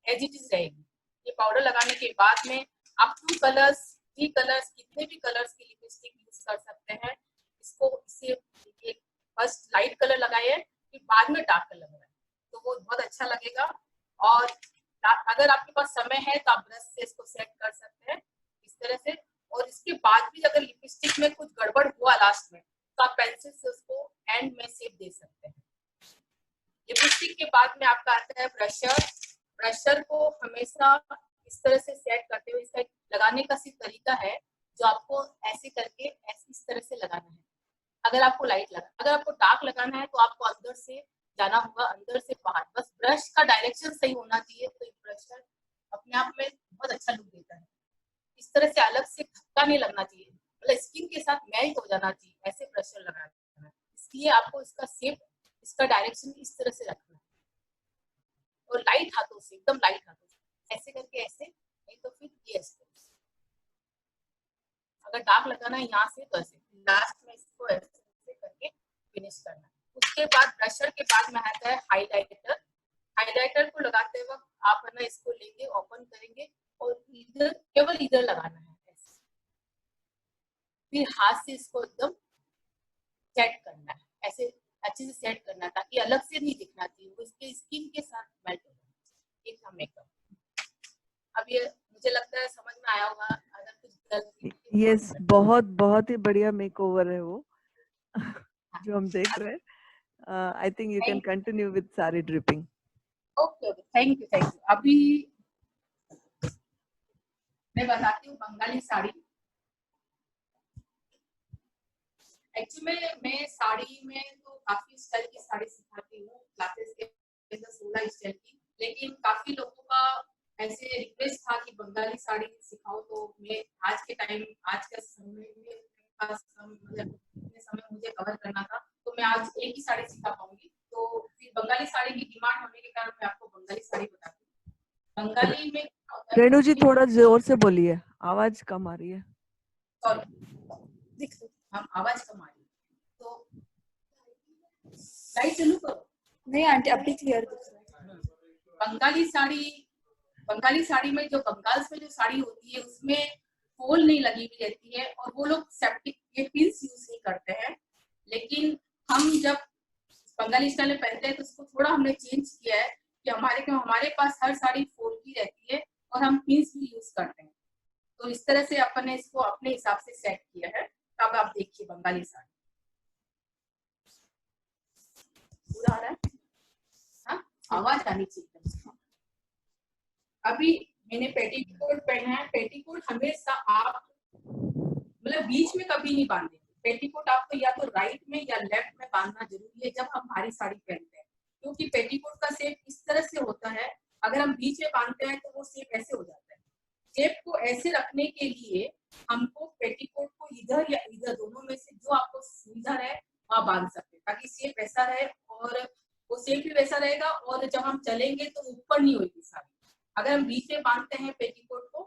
Speaker 2: एज इट इज रहेगी। ये पाउडर लगाने के बाद में आप 2 कलर्स 3 कलर्स कितने भी कलर्स की लिपस्टिक यूज कर सकते हैं। इसको इसे फर्स्ट लाइट कलर लगाए फिर बाद में डार्क कलर लगाए तो वो बहुत अच्छा लगेगा। और अगर आपके पास समय है तो आप ब्रश से इसको सेट कर सकते हैं इस तरह से। और इसके बाद भी अगर लिपस्टिक में कुछ गड़बड़ हुआ लास्ट में तो आप पेंसिल से उसको एंड में शेप दे सकते हैं। लिपस्टिक के बाद में आपका आता है ब्रशर। ब्रशर को हमेशा इस तरह से सेट करते हुए, इसका लगाने का सिर्फ तरीका है जो आपको ऐसे करके ऐसे इस तरह से लगाना है। अगर आपको लाइट लगा, अगर आपको डार्क लगाना है तो आपको अंदर से जाना होगा, अंदर से बाहर। बस ब्रश का डायरेक्शन सही होना चाहिए तो ब्रशर अपने आप में बहुत अच्छा लुक देता है। इस तरह से अलग से धक्का नहीं लगना चाहिए, मतलब स्किन के साथ मैच हो जाना चाहिए, ऐसे ब्रशर लगाना है। इसलिए आपको इसका शेप, इसका डायरेक्शन इस तरह से रखना है, और लाइट हाथों से, एकदम लाइट हाथों से ऐसे करके ऐसे, नहीं तो फिर ये ऐसे। अगर डार्क लगाना है यहाँ से तो ऐसे, लास्ट में इसको ऐसे करके फिनिश करना है। उसके बाद ब्रशर के बाद में आता है हाइलाइटर। हाइलाइटर को लगाते वक्त आप है ना इसको लेंगे, ओपन करेंगे और इधर केवल इधर लगाना है ऐसे, फिर हाथ से इसको एकदम सेट करना है, ऐसे अच्छे से सेट करना है ताकि अलग से नहीं दिखना चाहिए, वो इसके स्किन के साथ मेल्ट हो जाए। एक था मेकअप। अब ये मुझे लगता है समझ में आया होगा। अगर कुछ
Speaker 1: यस, बहुत बहुत ही बढ़िया मेकओवर है वो जो हम देख रहे हैं। I think you can continue with sari dripping.
Speaker 2: Okay okay, thank you thank you. अभी मैं बताती हूँ बंगाली साड़ी। एक्चुअली मैं साड़ी में तो काफी स्टाइल की साड़ी सिखाती हूँ, क्लासेस के 16 स्टाइल की, लेकिन काफी लोगों का ऐसे रिक्वेस्ट था कि बंगाली साड़ी सिखाओ, तो मैं आज के टाइम, आज के समय में मतलब इतने समय मुझे कवर करना था, तो मैं आज एक ही साड़ी सिखा पाऊंगी। तो फिर बंगाली साड़ी की डिमांड होने के कारण मैं आपको बंगाली साड़ी बताती हूँ। बंगाली में
Speaker 1: रेणु जी थोड़ा जोर से बोलिए, आवाज कम आ रही है।
Speaker 2: सॉरी, हम आवाज कम आ रही है तो लाइट चालू करो।
Speaker 4: नहीं आंटी अभी क्लियर दिख रहा है।
Speaker 2: बंगाली साड़ी में जो बंगाल में जो साड़ी होती है उसमें फोल नहीं लगी हुई रहती है और वो लोग सेप्टिक ये पिंस यूज नहीं करते हैं, लेकिन हम जब बंगाली स्टाइल में पहनते हैं तो उसको थोड़ा हमने चेंज किया है कि हमारे पास हर साड़ी फोल की रहती है और हम पिंस भी यूज करते हैं। तो इस तरह से अपन ने इसको अपने हिसाब से सेट किया है। अब आप देखिए बंगाली साड़ी पूरा आ रहा है, हाँ आवाज आनी चाहिए। अभी मैंने पेटीकोट पहना है। पेटीकोट हमेशा आप मतलब बीच में कभी नहीं बांधे। पेटीकोट आपको या तो राइट में या लेफ्ट में बांधना जरूरी है जब हम भारी साड़ी पहनते हैं, क्योंकि पेटीकोट का शेप इस तरह से होता है, अगर हम बीच में बांधते हैं तो वो शेप ऐसे हो जाता है। शेप को ऐसे रखने के लिए हमको पेटीकोट को इधर या इधर दोनों में से जो आपको सुविधा है वहां बांध सकते हैं, ताकि शेप ऐसा रहे और वो शेप भी वैसा रहेगा और जब हम चलेंगे तो ऊपर नहीं होगी साड़ी। अगर हम बीच में बांधते हैं पेटीकोट को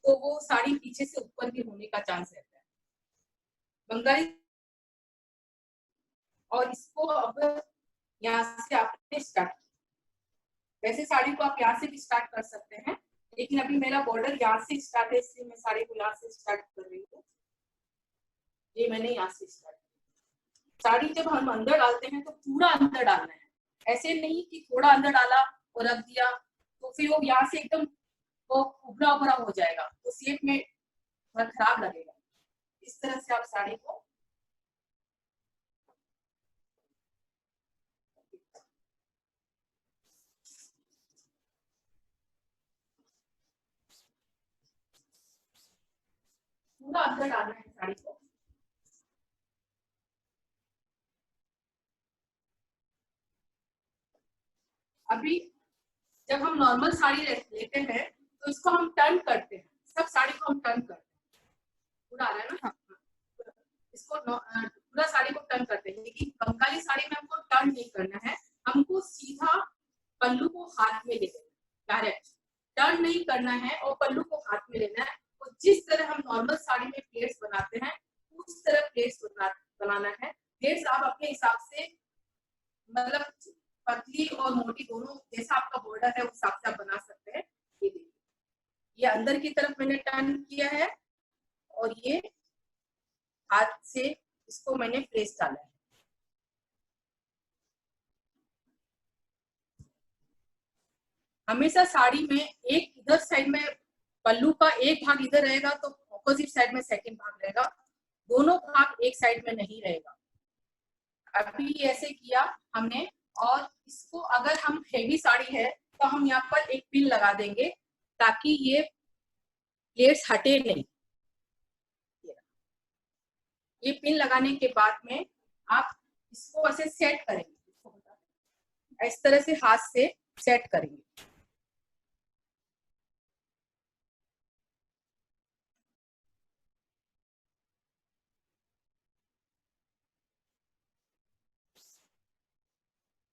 Speaker 2: तो वो साड़ी पीछे से ऊपर भी होने का चांस रहता है। बंगाली और इसको अब यहाँ से आपने स्टार्ट किया। वैसे साड़ी को आप यहाँ से भी स्टार्ट कर सकते हैं, लेकिन अभी मेरा बॉर्डर यहाँ से स्टार्ट है इसलिए मैं साड़ी को यहाँ से स्टार्ट कर रही हूँ। ये मैंने यहाँ से स्टार्ट किया। साड़ी जब हम अंदर डालते हैं तो पूरा अंदर डालना है, ऐसे नहीं कि थोड़ा अंदर डाला और रख दिया तो फिर वो यहाँ से एकदम वो उभरा उभरा हो जाएगा, तो शेप में थोड़ा खराब लगेगा। इस तरह से आप साड़ी को पूरा अंदर डालना है साड़ी को। अभी जब हम नॉर्मल साड़ी लेते हैं तो इसको हम टर्न करते हैं, सब साड़ी को हम टर्न करते हैं। पूरा आ रहा है ना? हाँ। इसको पूरा साड़ी को टर्न करते हैं, लेकिन बंगाली साड़ी में हमको टर्न नहीं करना है, हमको सीधा पल्लू को हाथ में ले लेना है, डायरेक्ट टर्न नहीं करना है और पल्लू को हाथ में लेना है। और जिस तरह हम नॉर्मल साड़ी में प्लेट्स बनाते हैं उस तरह प्लेट्स बनाना है। प्लेट्स आप अपने हिसाब से मतलब पतली और मोटी दोनों जैसा आपका बॉर्डर है उस हिसाब से आप बना सकते हैं। ये देखिए, ये अंदर की तरफ मैंने टर्न किया है और ये हाथ से इसको मैंने प्लेस डाला है। हमेशा साड़ी में एक इधर साइड में पल्लू का एक भाग इधर रहेगा तो ऑपोजिट साइड में सेकंड भाग रहेगा, दोनों भाग एक साइड में नहीं रहेगा। अभी ऐसे किया हमने, और इसको अगर हम हेवी साड़ी है तो हम यहाँ पर एक पिन लगा देंगे ताकि ये प्लेट्स हटे नहीं। ये पिन लगाने के बाद में आप इसको ऐसे सेट करेंगे, इस तरह से हाथ से सेट करेंगे।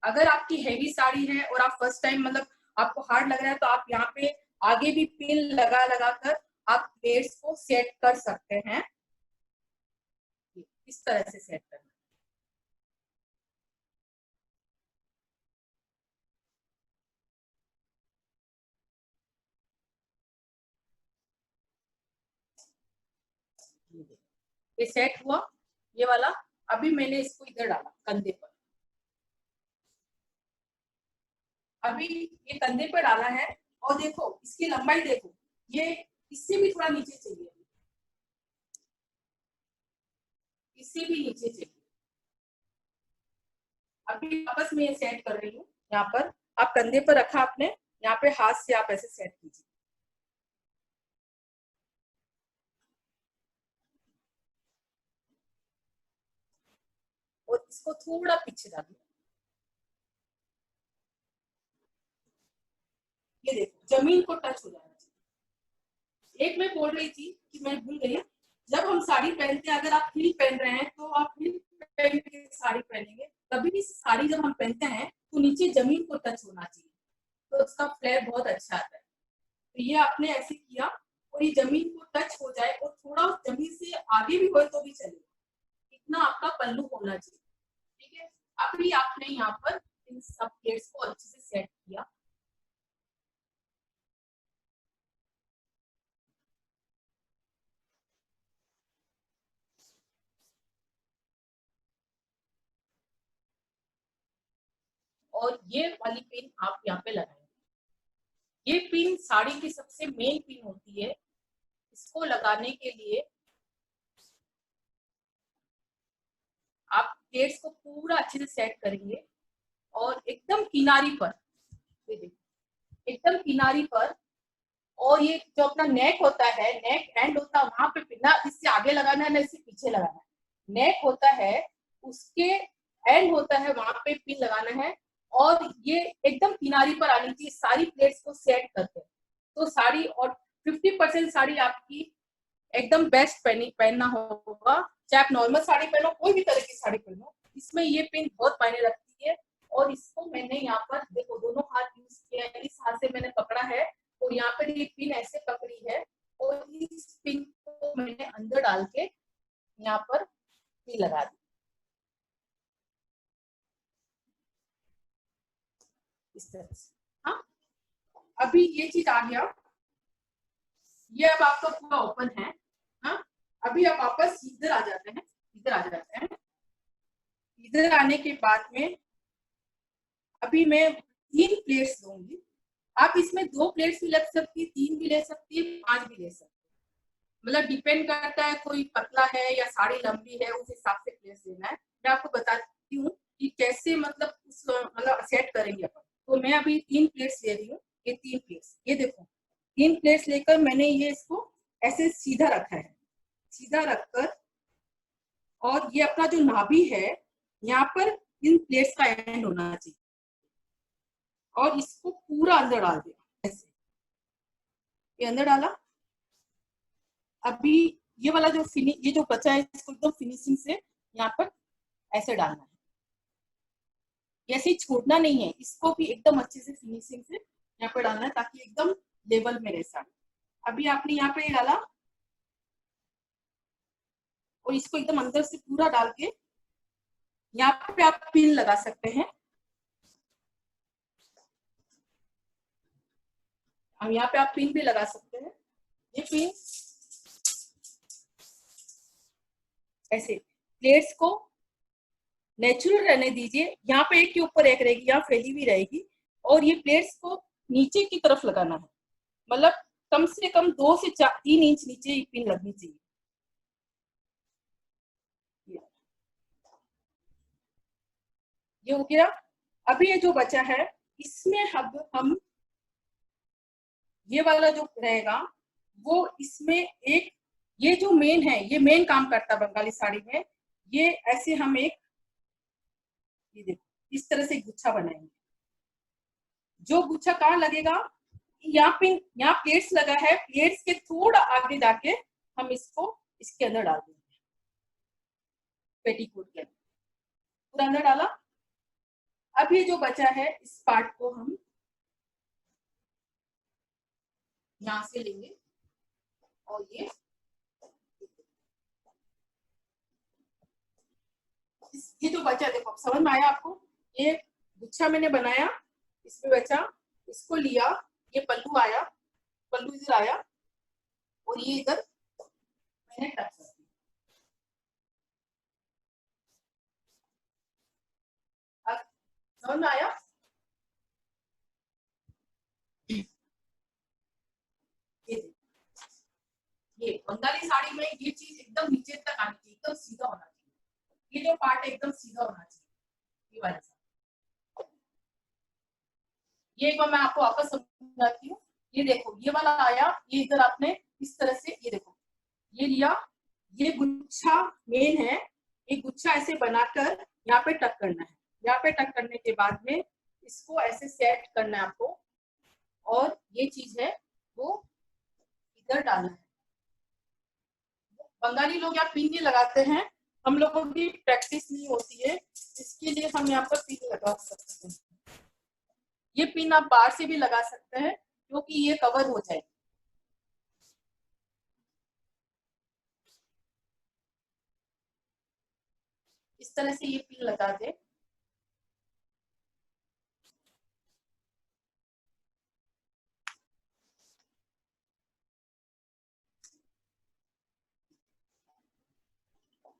Speaker 2: अगर आपकी हैवी साड़ी है और आप फर्स्ट टाइम मतलब आपको हार्ड लग रहा है तो आप यहाँ पे आगे भी पिन लगा लगा कर आप प्लेट्स को सेट कर सकते हैं। इस तरह से सेट करना। ये सेट हुआ ये वाला। अभी मैंने इसको इधर डाला कंधे पर। अभी ये कंधे पर डाला है और देखो इसकी लंबाई देखो, ये इससे भी थोड़ा नीचे चाहिए, इससे भी नीचे चाहिए। अभी वापस मैं ये सेट कर रही हूँ। यहाँ पर आप कंधे पर रखा आपने, यहाँ पे हाथ से आप ऐसे सेट कीजिए। और इसको थोड़ा पीछे डालिए। ये देखो जमीन को टच हो जाना चाहिए। एक मैं बोल रही थी कि मैं भूल गई, जब हम साड़ी पहनते हैं अगर आप हिल पहन रहे हैं तो आप हिल पहन के साड़ी पहनेंगे, कभी भी साड़ी जब हम पहनते हैं तो नीचे जमीन को टच होना चाहिए, तो उसका फ्लेयर बहुत अच्छा आता है। तो ये आपने ऐसे किया और ये जमीन को टच हो जाए और थोड़ा उस जमीन से आगे भी हो तो भी चलेगा, इतना आपका पल्लू होना चाहिए। ठीक है, अभी आपने यहाँ पर इन सब प्लेट्स को अच्छे से सेट किया। और ये वाली पिन आप यहाँ पे लगाएंगे। ये पिन साड़ी की सबसे मेन पिन होती है। इसको लगाने के लिए आप प्लेट्स को पूरा अच्छे से सेट करेंगे और एकदम किनारी पर, ये देखिए एकदम किनारी पर, और ये जो अपना नेक होता है, नेक एंड होता है वहां पे ना इससे आगे लगाना है ना इससे पीछे लगाना है। नेक होता है उसके एंड होता है वहां पे पिन लगाना है और ये एकदम किनारी पर आनी चाहिए सारी प्लेट्स को सेट करके। तो साड़ी और 50% साड़ी आपकी एकदम बेस्ट पहनना होगा, चाहे आप नॉर्मल साड़ी पहनो, कोई भी तरह की साड़ी पहनो, इसमें ये पिन बहुत मायने रखती है। और इसको मैंने यहाँ पर देखो दोनों हाथ यूज किया है, इस हाथ से मैंने पकड़ा है और यहाँ पर ये पिन ऐसे पकड़ी है और इस पिन को मैंने अंदर डाल के यहाँ पर पिन लगा दी इस तरह से। हाँ, अभी ये चीज आ गया, ये अब आपका पूरा ओपन है। हाँ, अभी आप वापस इधर आ जाते हैं, इधर आ जाते हैं। इधर आने के बाद में अभी मैं 3 प्लेट्स दूंगी। आप इसमें 2 प्लेट्स भी लग सकती है, 3 भी ले सकती है, 5 भी ले सकती है, मतलब डिपेंड करता है कोई पतला है या साड़ी लंबी है उस हिसाब से प्लेट्स लेना है। मैं आपको बताती हूँ कि कैसे मतलब मतलब सेट करेंगे अपन। तो मैं अभी 3 प्लेट्स ले रही हूँ, ये 3 प्लेट्स, ये देखो 3 प्लेट्स लेकर मैंने ये इसको ऐसे सीधा रखा है, सीधा रखकर और ये अपना जो नाभि है यहाँ पर इन प्लेट्स का एंड होना चाहिए और इसको पूरा अंदर डाल दिया ऐसे, ये अंदर डाला। अभी ये वाला जो ये जो बचा है इसको एकदम फिनिशिंग से यहाँ पर ऐसे डालना है, ऐसे ही छोड़ना नहीं है, इसको भी एकदम अच्छे से फिनिशिंग से यहाँ पर डालना है ताकि एकदम लेवल में रहे साड़ी। अभी आपने यहाँ पे डाला और इसको एकदम अंदर से पूरा डाल के यहाँ पे आप पिन लगा सकते हैं। अब यहाँ पे आप पिन भी लगा सकते हैं। ये पिन ऐसे प्लेट्स को नेचुरल रहने दीजिए, यहाँ पे एक के ऊपर एक रहेगी, यहाँ फैली हुई रहेगी और ये प्लेट्स को नीचे की तरफ लगाना है, मतलब कम से कम 2 से 3 इंच नीचे ये पिन लगनी चाहिए। ये हो गया। अभी ये जो बचा है इसमें अब हम ये वाला जो रहेगा वो इसमें एक, ये जो मेन है, ये मेन काम करता है बंगाली साड़ी में। ये ऐसे हम एक, ये देखो इस तरह से गुच्छा बनाएंगे। जो गुच्छा कहाँ लगेगा, यहाँ पे, यहाँ प्लेट्स लगा है, प्लेट्स के थोड़ा आगे जाके हम इसको इसके अंदर डाल देंगे, पेटीकोट के अंदर पूरा अंदर डाला। अब ये जो बचा है इस पार्ट को हम यहां से लेंगे और ये जो बचा, देखो समझ में आया आपको, ये गुच्छा मैंने बनाया, इसमें बचा, इसको लिया, ये पल्लू आया, पल्लू इधर आया और ये इधर मैंने टच कर दिया। अब समझ में आया? ये बंगाली साड़ी में ये चीज एकदम नीचे तक आनी चाहिए, एकदम सीधा होना चाहिए, ये जो पार्ट है एकदम सीधा होना चाहिए, ये वाला। ये एक बार मैं आपको वापस समझाती हूँ। ये देखो ये वाला आया, ये इधर आपने इस तरह से, ये देखो ये लिया, ये गुच्छा मेन है, ये गुच्छा ऐसे बनाकर यहाँ पे टक करना है। यहाँ पे टक करने के बाद में इसको ऐसे सेट करना है आपको और ये चीज है वो इधर डालना है। बंगाली लोग यहाँ पिन नहीं लगाते हैं, हम लोगों की प्रैक्टिस नहीं होती है, इसके लिए हम यहाँ पर पिन लगा सकते हैं। ये पिन आप बाहर से भी लगा सकते हैं, क्योंकि ये कवर हो जाए। इस तरह से ये पिन लगा दे।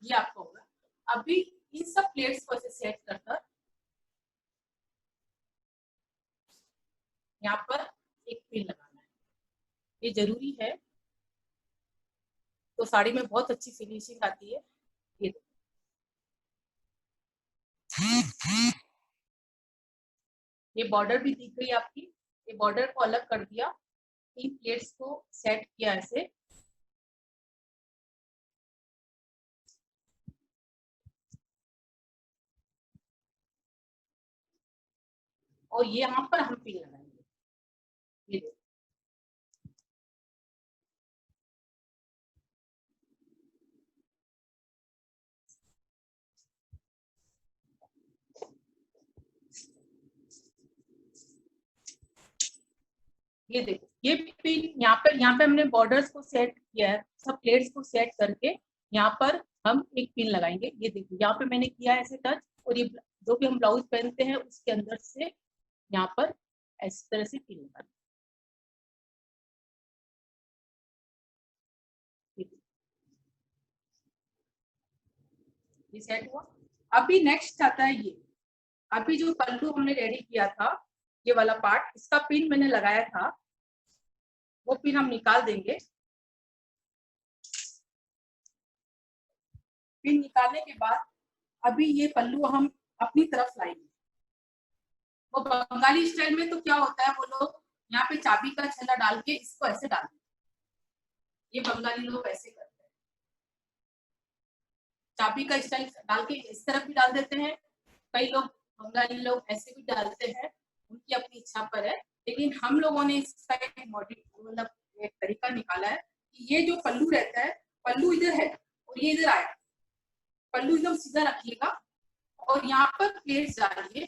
Speaker 2: ये आपको होगा। अभी इन सब प्लेट्स को ऐसे सेट कर कर यहाँ पर एक पिन लगाना है, ये जरूरी है, तो साड़ी में बहुत अच्छी फिनिशिंग आती है। ये ये बॉर्डर भी दिख गई आपकी, ये बॉर्डर को अलग कर दिया, इन प्लेट्स को सेट किया ऐसे, और ये यहाँ पर हम पिन लगाएंगे। ये देखो, ये देखो, ये पिन यहाँ पे हमने बॉर्डर्स को सेट किया है, सब प्लेट्स को सेट करके यहाँ पर हम एक पिन लगाएंगे। ये देखो, यहाँ पे मैंने किया है ऐसे टच, और ये जो भी हम ब्लाउज पहनते हैं उसके अंदर से यहाँ पर इस तरह से पिन लगाएंगे। ये सेट हुआ। अभी नेक्स्ट आता है ये, अभी जो पल्लू हमने रेडी किया था, ये वाला पार्ट, इसका पिन मैंने लगाया था, वो पिन हम निकाल देंगे। पिन निकालने के बाद अभी ये पल्लू हम अपनी तरफ लाएंगे। वो बंगाली स्टाइल में तो क्या होता है, वो लोग यहाँ पे चाबी का छल्ला डाल के इसको ऐसे डाल देते हैं। ये बंगाली लोग ऐसे करते हैं, चाबी का स्टाइल डाल के इस तरफ भी डाल देते हैं, कई लोग बंगाली लोग ऐसे भी डालते हैं, उनकी अपनी इच्छा पर है। लेकिन हम लोगों ने इसका एक मतलब एक तरीका निकाला है कि ये जो पल्लू रहता है, पल्लू इधर है और ये इधर आया, पल्लू एकदम सीधा रखिएगा और यहाँ पर प्लेट्स डालिए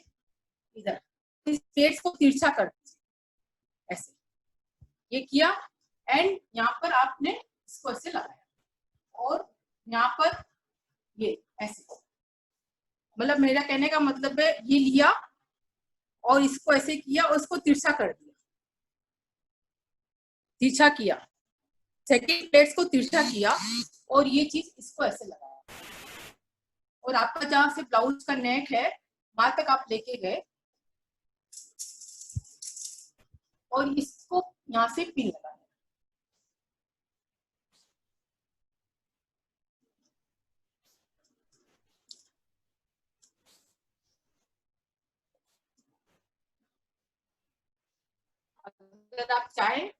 Speaker 2: इधर, इस प्लेट्स को तिरछा कर दीजिए ऐसे, ये किया, एंड यहाँ पर आपने इसको ऐसे लगाया और यहाँ पर ये ऐसे, मतलब मेरा कहने का मतलब है ये लिया और इसको ऐसे किया और इसको तिरछा कर दिया, तिरछा किया, सेकंड प्लेट्स को तिरछा किया और ये चीज इसको ऐसे लगाया, और आपका जहां से ब्लाउज का नेक है वहां तक आप लेके गए और इसको यहाँ से पिन लगाया। अगर आप चाहें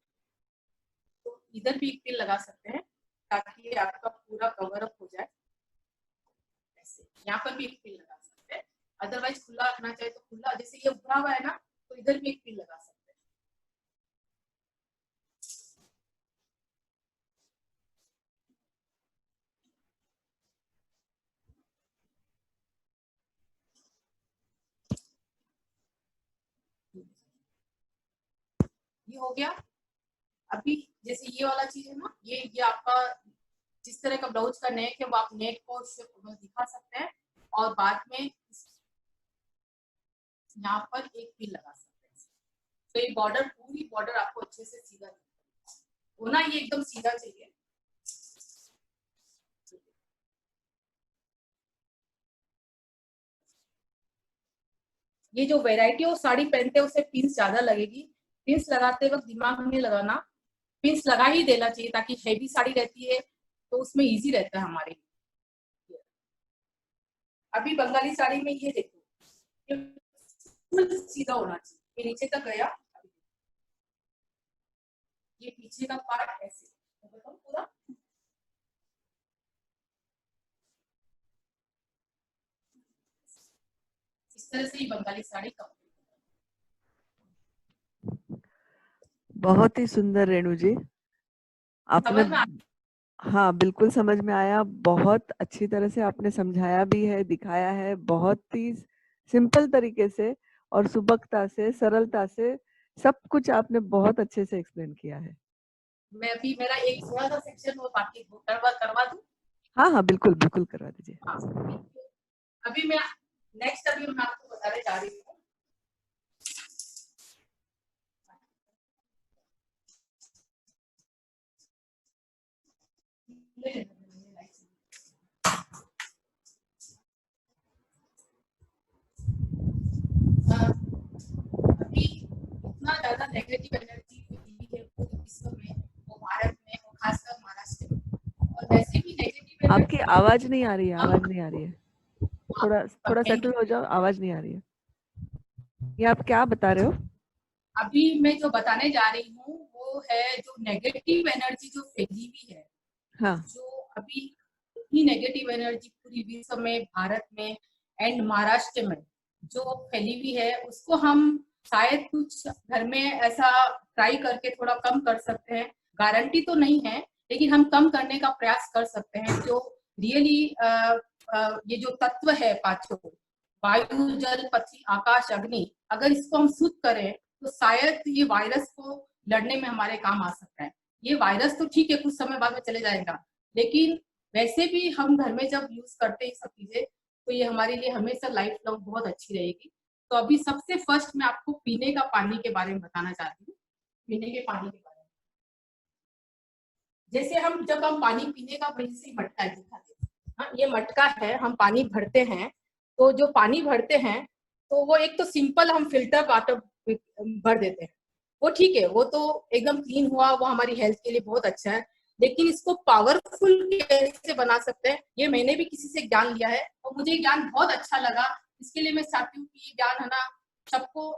Speaker 2: तो इधर भी एक पिन लगा सकते हैं ताकि आपका पूरा कवर अप हो जाए। ऐसे यहाँ पर भी एक पिन लगा सकते हैं, अदरवाइज खुला रखना चाहिए तो खुला, जैसे ये उभरा हुआ है ना, तो इधर भी एक पिन लगा सकते हैं। ये हो गया। अभी जैसे ये वाला चीज है ना, ये आपका जिस तरह का ब्लाउज का नेक है वो आप नेक को दिखा सकते हैं, और बाद में यहाँ पर एक पिन लगा सकते हैं। तो ये बॉर्डर, पूरी बॉर्डर आपको अच्छे से सीधा होना, ये एकदम सीधा चाहिए। ये जो वैरायटी ऑफ साड़ी पहनते हैं उसे पिंस ज्यादा लगेगी, पिंस लगाते वक्त दिमाग में लगाना, पिंस लगा ही देना चाहिए ताकि हेवी साड़ी रहती है तो उसमें इजी रहता है हमारे। अभी बंगाली साड़ी में ये देखो, ये सीधा होना चाहिए, ये नीचे तक गया, ये पीछे का पार्ट ऐसे पूरा, इस तरह से ये बंगाली साड़ी कंप्लीट।
Speaker 1: बहुत ही सुंदर रेणु जी, आपने, हाँ बिल्कुल समझ में आया, बहुत अच्छी तरह से आपने समझाया भी है, दिखाया है, बहुत ही सिंपल तरीके से और सुबकता से, सरलता से सब कुछ आपने बहुत अच्छे से एक्सप्लेन किया है।
Speaker 2: मैं अभी मेरा एक थोड़ा सा सेक्शन वो बाकी वो करवा दूं।
Speaker 1: हाँ हाँ बिल्कुल बिल्कुल करवा दीजिए।
Speaker 2: हाँ, अभी मैं नेक्स्ट अभी मैं आपको बताने जा रही हूँ। अभी इतना ज्यादा नेगेटिव एनर्जी है पूरे विश्व में, वो भारत में, वो खासकर महाराष्ट्र में, और वैसे भी नेगेटिव
Speaker 1: आपकी
Speaker 2: एनर्जी
Speaker 1: आवाज नहीं आ रही है, आवाज नहीं आ रही है। थोड़ा थोड़ा
Speaker 2: थैंक
Speaker 1: सेटल हो जाओ, आवाज नहीं आ रही है। ये आप क्या बता रहे हो?
Speaker 2: अभी मैं जो बताने जा रही हूँ वो है जो नेगेटिव एनर्जी जो फैली हुई है,
Speaker 1: हाँ
Speaker 2: जो अभी इतनी नेगेटिव एनर्जी पूरी विश्व में, भारत में एंड महाराष्ट्र में जो फैली हुई है, उसको हम शायद कुछ घर में ऐसा ट्राई करके थोड़ा कम कर सकते हैं। गारंटी तो नहीं है, लेकिन हम कम करने का प्रयास कर सकते हैं। जो रियली ये जो तत्व है पांचों, वायु, जल, पृथ्वी, आकाश, अग्नि, अगर इसको हम शुद्ध करें तो शायद ये वायरस को लड़ने में हमारे काम आ सकता है। ये वायरस तो ठीक है, कुछ समय बाद में चले जाएगा, लेकिन वैसे भी हम घर में जब यूज करते हैं सब चीजें, तो ये हमारे लिए हमेशा लाइफ लॉन्ग बहुत अच्छी रहेगी। तो अभी सबसे फर्स्ट मैं आपको पीने का पानी के बारे में बताना चाहती हूँ। पीने के पानी के बारे में, जैसे हम जब हम पानी पीने का, वही से मटका है, दिखा दे। हाँ, ये मटका है, हम पानी भरते हैं। तो जो पानी भरते हैं तो वो एक तो सिंपल हम फिल्टर वाटर भर देते हैं, वो ठीक है, वो तो एकदम क्लीन हुआ, वो हमारी हेल्थ के लिए बहुत अच्छा है। लेकिन इसको पावरफुल कैसे बना सकते हैं, ये मैंने भी किसी से ज्ञान लिया है और मुझे ज्ञान बहुत अच्छा लगा। इसके लिए मैं चाहती हूँ कि ये ज्ञान है ना सबको,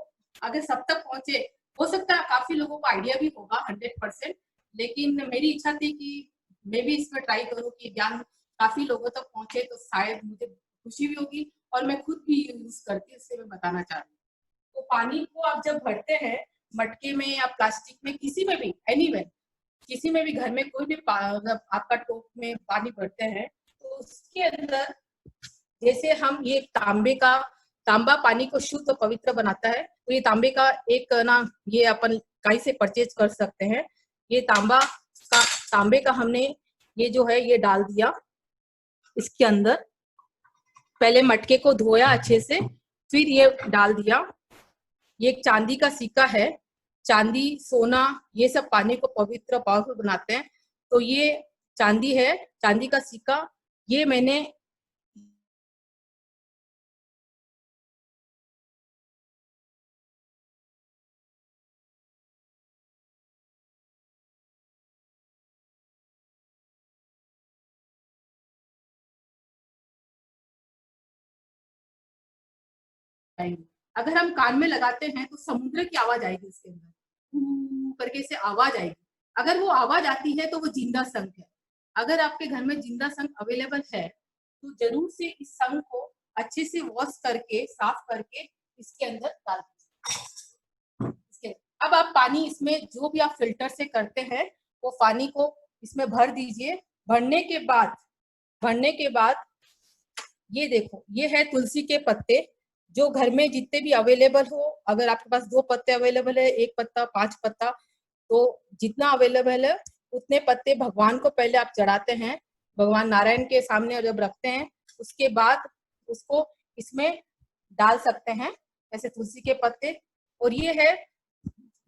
Speaker 2: अगर सब तक पहुंचे, हो सकता है काफी लोगों को आइडिया भी होगा 100%, लेकिन मेरी इच्छा थी कि मैं भी इसमें ट्राई करूँ कि ज्ञान काफी लोगों तक पहुंचे, तो शायद मुझे खुशी भी होगी और मैं खुद भी यूज करती हूँ, इससे मैं बताना चाह रही हूँ। तो पानी को आप जब भरते हैं मटके में या प्लास्टिक में, किसी में भी, एनीवे, किसी में भी, घर में कोई भी आपका टोप में पानी भरते हैं, तो उसके अंदर जैसे हम ये तांबा पानी को शुद्ध और पवित्र बनाता है, तो ये तांबे का एक ना, ये अपन कहीं से परचेज कर सकते हैं। ये तांबे का हमने ये जो है ये डाल दिया इसके अंदर। पहले मटके को धोया अच्छे से, फिर ये डाल दिया। ये एक चांदी का सिक्का है, चांदी, सोना, ये सब पानी को पवित्र पावरफुल बनाते हैं। तो ये चांदी है, चांदी का सिक्का, ये मैंने अगर हम कान में लगाते हैं तो समुद्र की आवाज आएगी इसके अंदर, करके से आवाज आएगी। अगर वो आवाज आती है तो वो जिंदा शंख है। अगर आपके घर में जिंदा शंख अवेलेबल है तो जरूर से इस शंख को अच्छे से वॉश करके, साफ करके इसके अंदर डाल दीजिए। अब आप पानी इसमें जो भी आप फिल्टर से करते हैं वो पानी को इसमें भर दीजिए। भरने के बाद ये देखो, ये है तुलसी के पत्ते, जो घर में जितने भी अवेलेबल हो, अगर आपके पास 2 पत्ते अवेलेबल है, 1 पत्ता, 5 पत्ता, तो जितना अवेलेबल है उतने पत्ते भगवान को पहले आप चढ़ाते हैं, भगवान नारायण के सामने जब रखते हैं, उसके बाद उसको इसमें डाल सकते हैं, ऐसे तुलसी के पत्ते। और ये है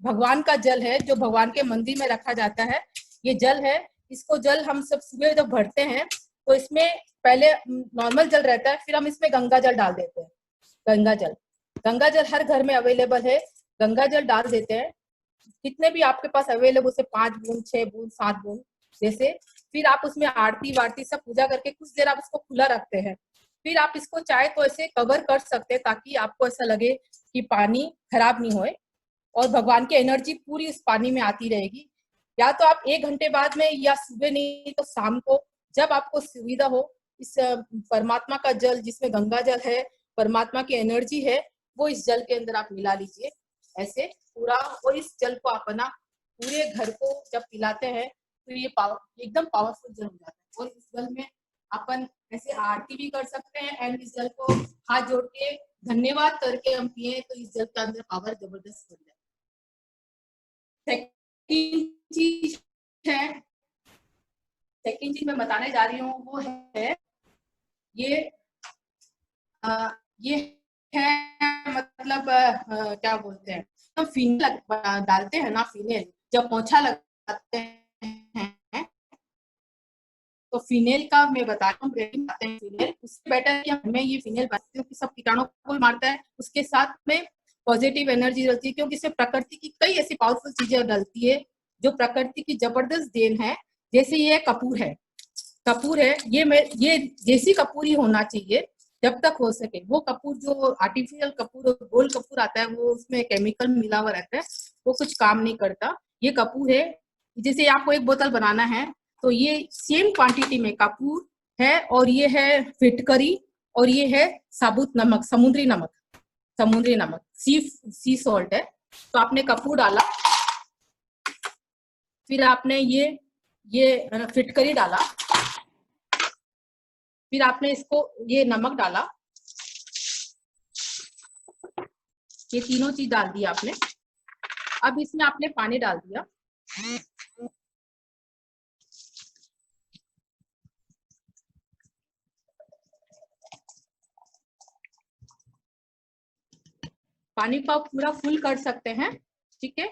Speaker 2: भगवान का जल है, जो भगवान के मंदिर में रखा जाता है, ये जल है। इसको जल हम सब सुबह जब भरते हैं तो इसमें पहले नॉर्मल जल रहता है, फिर हम इसमें गंगा जल डाल देते हैं। गंगा जल हर घर में अवेलेबल है, गंगा जल डाल देते हैं, कितने भी आपके पास अवेलेबल से 5 बूंद, 6 बूंद, 7 बूंद जैसे। फिर आप उसमें आरती वारती सब पूजा करके कुछ देर आप इसको खुला रखते हैं। फिर आप इसको चाहे तो ऐसे कवर कर सकते हैं, ताकि आपको ऐसा लगे कि पानी खराब नहीं होए और भगवान की एनर्जी पूरी उस पानी में आती रहेगी। या तो आप 1 घंटे बाद में, या सुबह नहीं तो शाम को, जब आपको सुविधा हो, इस परमात्मा का जल, जिसमें गंगा जल है, परमात्मा की एनर्जी है, वो इस जल के अंदर आप मिला लीजिए ऐसे पूरा। और इस जल को अपना पूरे घर को जब पिलाते हैं तो ये एकदम पावरफुल जल हो जाता है। और इस जल में अपन ऐसे आरती भी कर सकते हैं, एंड इस जल को हाथ जोड़ के धन्यवाद करके हम पिए तो इस जल के अंदर पावर जबरदस्त हो जाए। सेकंड चीज है, सेकंड चीज मैं बताने जा रही हूँ वो है ये ये है मतलब क्या बोलते हैं, हम फिनेल डालते हैं ना, फिनेल जब पोछा लगाते हैं तो फिनेल का मैं बता रहा हूँ, फिनेल उससे बेटर कि हमें ये फिनेल बनाते हैं कि सब कीटाणु को मारता है, उसके साथ में पॉजिटिव एनर्जी रहती है, क्योंकि इससे प्रकृति की कई ऐसी पावरफुल चीजें डलती है जो प्रकृति की जबरदस्त देन है। जैसे ये कपूर है, कपूर है, ये देसी कपूर ही होना चाहिए जब तक हो सके। वो कपूर जो आर्टिफिशियल कपूर, गोल कपूर आता है, वो उसमें केमिकल मिला हुआ रहता है, वो कुछ काम नहीं करता। ये कपूर है, जैसे आपको एक बोतल बनाना है तो ये सेम क्वांटिटी में कपूर है, और ये है फिटकरी, और ये है साबुत नमक, समुद्री नमक, समुद्री नमक सी सॉल्ट है। तो आपने कपूर डाला, फिर आपने ये फिटकरी डाला, फिर आपने इसको ये नमक डाला, ये तीनों चीज डाल दिया आपने। अब इसमें आपने पानी डाल दिया, पानी को आप पूरा फुल कर सकते हैं, ठीक है।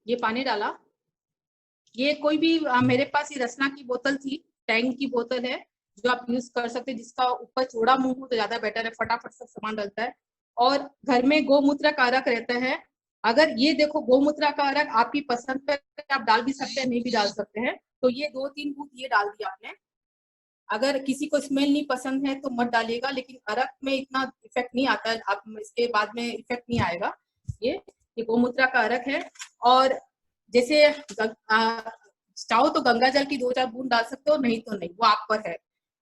Speaker 2: ये पानी डाला, ये कोई भी मेरे पास ये रसना की बोतल थी, टैंक की बोतल है जो आप यूज कर सकते हैं, जिसका ऊपर चौड़ा मुंह हो तो ज्यादा बेटर है, फटाफट सब सामान डलता है। और घर में गौमूत्र का अर्क रहता है, अगर ये देखो गौमूत्र का अर्क आपकी पसंद पे आप डाल भी सकते हैं, नहीं भी डाल सकते हैं। तो ये 2-3 बूंद ये डाल दिया आपने। अगर किसी को स्मेल नहीं पसंद है तो मत डालिएगा, लेकिन अर्क में इतना इफेक्ट नहीं आता है, आप इसके बाद में इफेक्ट नहीं आएगा। ये गौमूत्र का अर्क है। और जैसे चाहो तो गंगा जल की 2-4 बूंद डाल सकते हो, नहीं तो नहीं, वो आप पर है,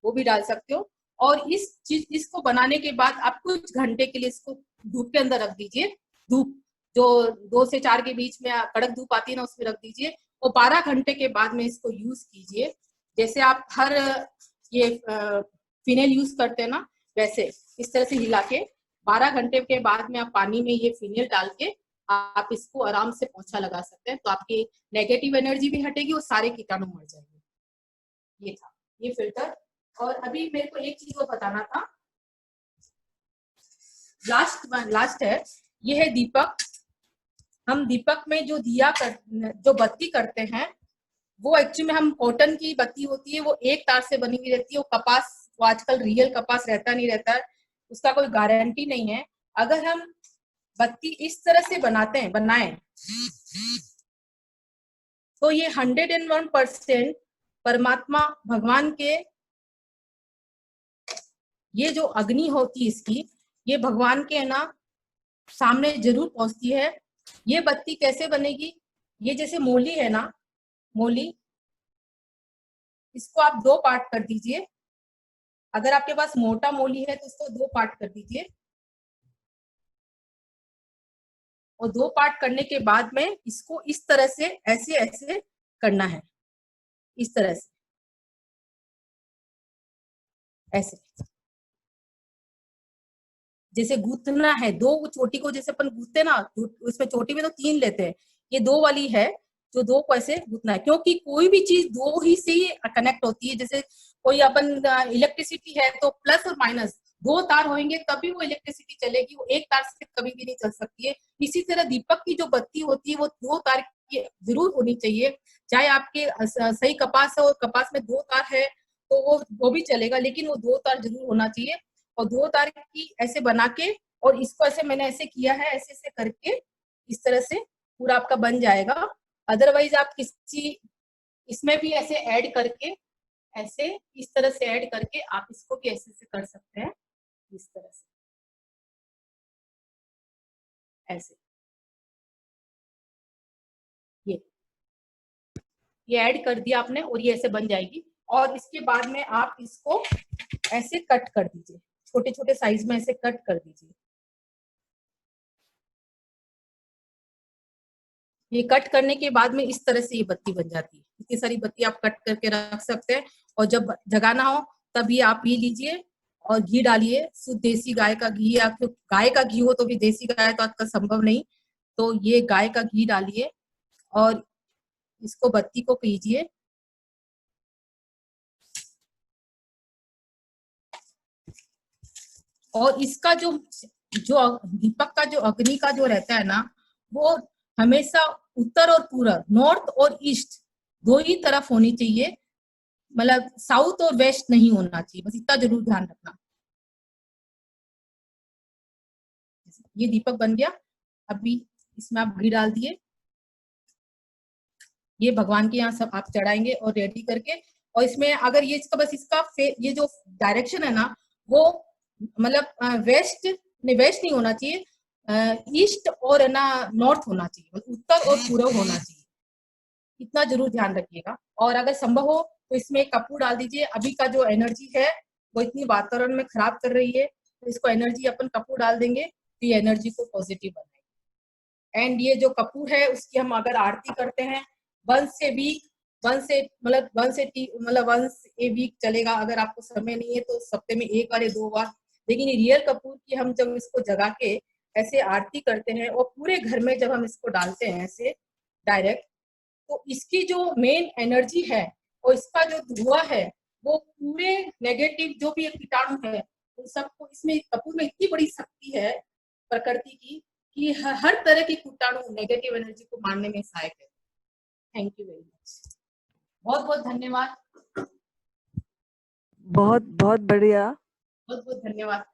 Speaker 2: वो भी डाल सकते हो। और इसको बनाने के बाद आप कुछ घंटे के लिए इसको धूप के अंदर रख दीजिए। धूप जो 2 से 4 के बीच में कड़क धूप आती है ना, उसमें रख दीजिए, और 12 घंटे के बाद में इसको यूज कीजिए। जैसे आप हर ये फिनेल यूज करते हैं ना, वैसे इस तरह से हिला के 12 घंटे के बाद में आप पानी में ये फिनेल डाल के आप इसको आराम से पोछा लगा सकते हैं, तो आपकी नेगेटिव एनर्जी भी हटेगी और सारे कीटाणु मर जाएंगे। ये था ये फिल्टर। और अभी मेरे को एक चीज और बताना था, लास्ट है, ये है दीपक। हम दीपक में जो जो बत्ती करते हैं, वो एक्चुअली में हम कॉटन की बत्ती होती है, वो एक तार से बनी हुई रहती है। वो कपास, वो आजकल रियल कपास रहता नहीं रहता है, उसका कोई गारंटी नहीं है। अगर हम बत्ती इस तरह से बनाएं तो ये 101% परमात्मा भगवान के, ये जो अग्नि होती है इसकी, ये भगवान के ना सामने जरूर पहुंचती है। ये बत्ती कैसे बनेगी, ये जैसे मोली है ना, मोली, इसको आप 2 पार्ट कर दीजिए। अगर आपके पास मोटा मोली है तो इसको 2 पार्ट कर दीजिए, और 2 पार्ट करने के बाद में इसको इस तरह से ऐसे ऐसे करना है, इस तरह से ऐसे, जैसे गूंथना है। 2 चोटी को जैसे अपन गूंथते ना, उसमें चोटी में तो 3 लेते हैं, ये 2 वाली है जो 2 को ऐसे गूंथना है, क्योंकि कोई भी चीज 2 ही से ही कनेक्ट होती है। जैसे कोई अपन इलेक्ट्रिसिटी है तो प्लस और माइनस 2 तार होंगे तभी वो इलेक्ट्रिसिटी चलेगी, वो एक तार से कभी भी नहीं चल सकती है। इसी तरह दीपक की जो बत्ती होती है वो 2 तार की जरूर होनी चाहिए। चाहे आपके सही कपास है और कपास में 2 तार है तो वो भी चलेगा, लेकिन वो 2 तार जरूर होना चाहिए। और 2 तार की ऐसे बना के, और इसको ऐसे मैंने ऐसे किया है, ऐसे ऐसे करके इस तरह से पूरा आपका बन जाएगा। अदरवाइज आप किसी इसमें भी ऐसे ऐड करके, ऐसे इस तरह से ऐड करके आप इसको भी ऐसे से कर सकते हैं, इस तरह से ऐसे। ये ऐड कर दिया आपने और ये ऐसे बन जाएगी। और इसके बाद में आप इसको ऐसे कट कर दीजिए, छोटे छोटे साइज में ऐसे कट कर दीजिए। ये कट करने के बाद में इस तरह से ये बत्ती बन जाती है। इतनी सारी बत्ती आप कट करके रख सकते हैं, और जब जगाना हो तब ये आप ये लीजिए और घी डालिए, शुद्ध देसी गाय का घी, या फिर गाय का घी हो तो भी, देसी गाय तो आजकल संभव नहीं, तो ये गाय का घी डालिए और इसको बत्ती को कीजिए। और इसका जो जो दीपक का जो अग्नि का जो रहता है ना, वो हमेशा उत्तर और पूरब, नॉर्थ और ईस्ट दो ही तरफ होनी चाहिए, मतलब साउथ और वेस्ट नहीं होना चाहिए, बस इतना जरूर ध्यान रखना। ये दीपक बन गया। अभी इसमें आप घी डाल दिए, ये भगवान के यहाँ सब आप चढ़ाएंगे और रेडी करके, और इसमें अगर ये इसका बस इसका ये जो डायरेक्शन है ना, वो मतलब वेस्ट नहीं होना चाहिए, ईस्ट और है ना नॉर्थ होना चाहिए, मतलब उत्तर और पूर्व होना चाहिए, इतना जरूर ध्यान रखिएगा। और अगर संभव हो तो इसमें कपूर डाल दीजिए। अभी का जो एनर्जी है वो इतनी वातावरण में खराब कर रही है, तो इसको एनर्जी अपन कपूर डाल देंगे तो ये एनर्जी को पॉजिटिव बनाएगी। एंड ये जो कपूर है उसकी हम अगर आरती करते हैं वंस ए वीक चलेगा, अगर आपको समय नहीं है तो सप्ते में 1 बार या 2 बार, लेकिन रियल कपूर की हम जब इसको जगा के ऐसे आरती करते हैं और पूरे घर में जब हम इसको डालते हैं ऐसे डायरेक्ट, तो इसकी जो मेन एनर्जी है और इसका जो धुआं है वो पूरे नेगेटिव जो भी कीटाणु है उन सबको, इसमें कपूर में इतनी बड़ी शक्ति है प्रकृति की कि हर तरह की कीटाणु नेगेटिव एनर्जी को मारने में सहायक है। थैंक यू वेरी मच, बहुत बहुत धन्यवाद।
Speaker 1: बहुत बहुत बढ़िया,
Speaker 2: बहुत बहुत धन्यवाद।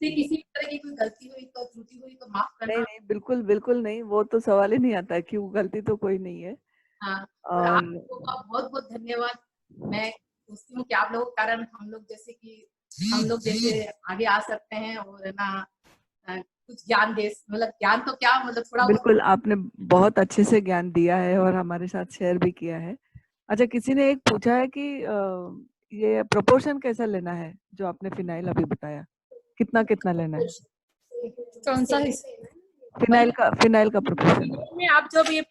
Speaker 2: किसी भी तरह की कोई गलती हुई तो, त्रुटि हुई तो माफ करना।
Speaker 1: नहीं नहीं, बिल्कुल बिल्कुल नहीं, वो तो सवाल ही नहीं आता कि वो गलती तो कोई नहीं है।
Speaker 2: हाँ, और आप लोगों का बहुत बहुत धन्यवाद। मैं सोचती हूँ कि आप लोगों के कारण हम लोग जैसे आगे आ सकते हैं और है ना कुछ ज्ञान दे, मतलब ज्ञान तो क्या, मतलब थोड़ा
Speaker 1: बिल्कुल आपने बहुत अच्छे से ज्ञान दिया है और हमारे साथ शेयर भी किया है। अच्छा, किसी ने एक पूछा है कि ये प्रोपोर्शन कैसा लेना है, जो आपने फिनाइल अभी बताया, कितना कितना लेना है?
Speaker 4: कौन सा है?
Speaker 1: फिनाइल का प्रोपोर्शन
Speaker 2: में आप जब ये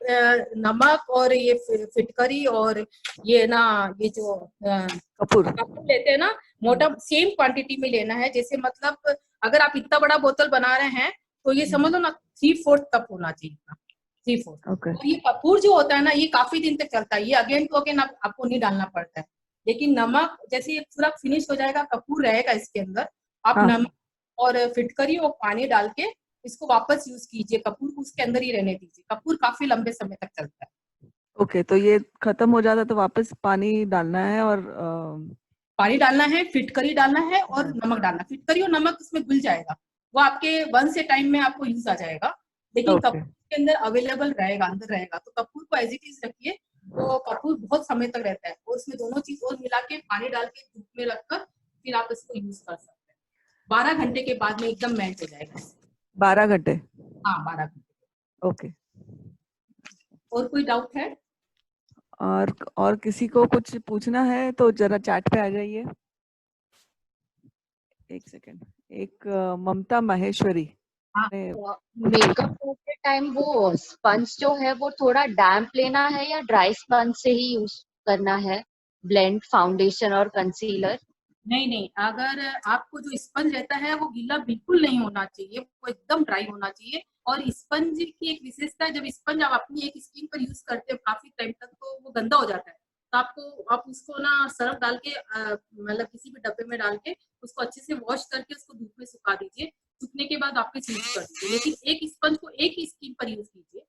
Speaker 2: नमक और ये फिटकरी और ये ना ये जो
Speaker 1: कपूर
Speaker 2: लेते हैं ना, मोटा सेम क्वांटिटी में लेना है। जैसे मतलब अगर आप इतना बड़ा बोतल बना रहे हैं तो ये समझ लो ना 3/4 कप होना चाहिए, 3/4।
Speaker 1: ओके।
Speaker 2: और ये कपूर जो होता है ना, ये काफी दिन तक चलता है, ये अगेन तो अगेन आपको नहीं डालना पड़ता है। लेकिन नमक जैसे ये पूरा फिनिश हो जाएगा, कपूर रहेगा इसके अंदर, आप नमक और फिटकरी और पानी डाल के इसको वापस यूज कीजिए, कपूर को उसके अंदर ही रहने दीजिए, कपूर काफी लंबे समय तक चलता है।
Speaker 1: ओके, तो ये खत्म हो जाता तो वापस पानी डालना है और
Speaker 2: पानी डालना है, फिटकरी डालना है और नमक डालना। फिटकरी और नमक उसमें घुल जाएगा, वो आपके वन से टाइम में आपको यूज आ जाएगा, लेकिन कपूर के अंदर अवेलेबल रहेगा, अंदर रहेगा। तो कपूर को एज इट इज रखिए, तो कपूर बहुत समय तक रहता है। और उसमें दोनों चीज और मिला के पानी डाल के धूप में रखकर फिर आप इसको यूज कर सकते हैं। 12 घंटे के बाद में एकदम मैच हो जाएगा।
Speaker 1: 12 घंटे?
Speaker 2: हाँ, 12 घंटे।
Speaker 1: ओके।
Speaker 2: और कोई डाउट है?
Speaker 1: और किसी को कुछ पूछना है तो जरा चैट पे आ जाइए। एक सेकंड। एक ममता माहेश्वरी।
Speaker 5: मेकअप करते टाइम वो स्पंज जो है वो थोड़ा डैम्प लेना है या ड्राई स्पंज से ही यूज करना है, ब्लेंड फाउंडेशन और कंसीलर?
Speaker 2: नहीं, अगर आपको जो स्पंज रहता है वो गीला बिल्कुल नहीं होना चाहिए, वो एकदम ड्राई होना चाहिए। और स्पंज की एक विशेषता है, जब स्पंज आप अपनी एक स्किन पर यूज करते हो काफी टाइम तक तो वो गंदा हो जाता है। तो आप उसको ना सर्फ डाल के मतलब किसी भी डब्बे में डाल के उसको अच्छे से वॉश करके उसको धूप में सुखा दीजिए। सूखने के बाद वापस यूज कर दीजिए, लेकिन एक स्पंज को एक ही स्किन पर यूज कीजिए।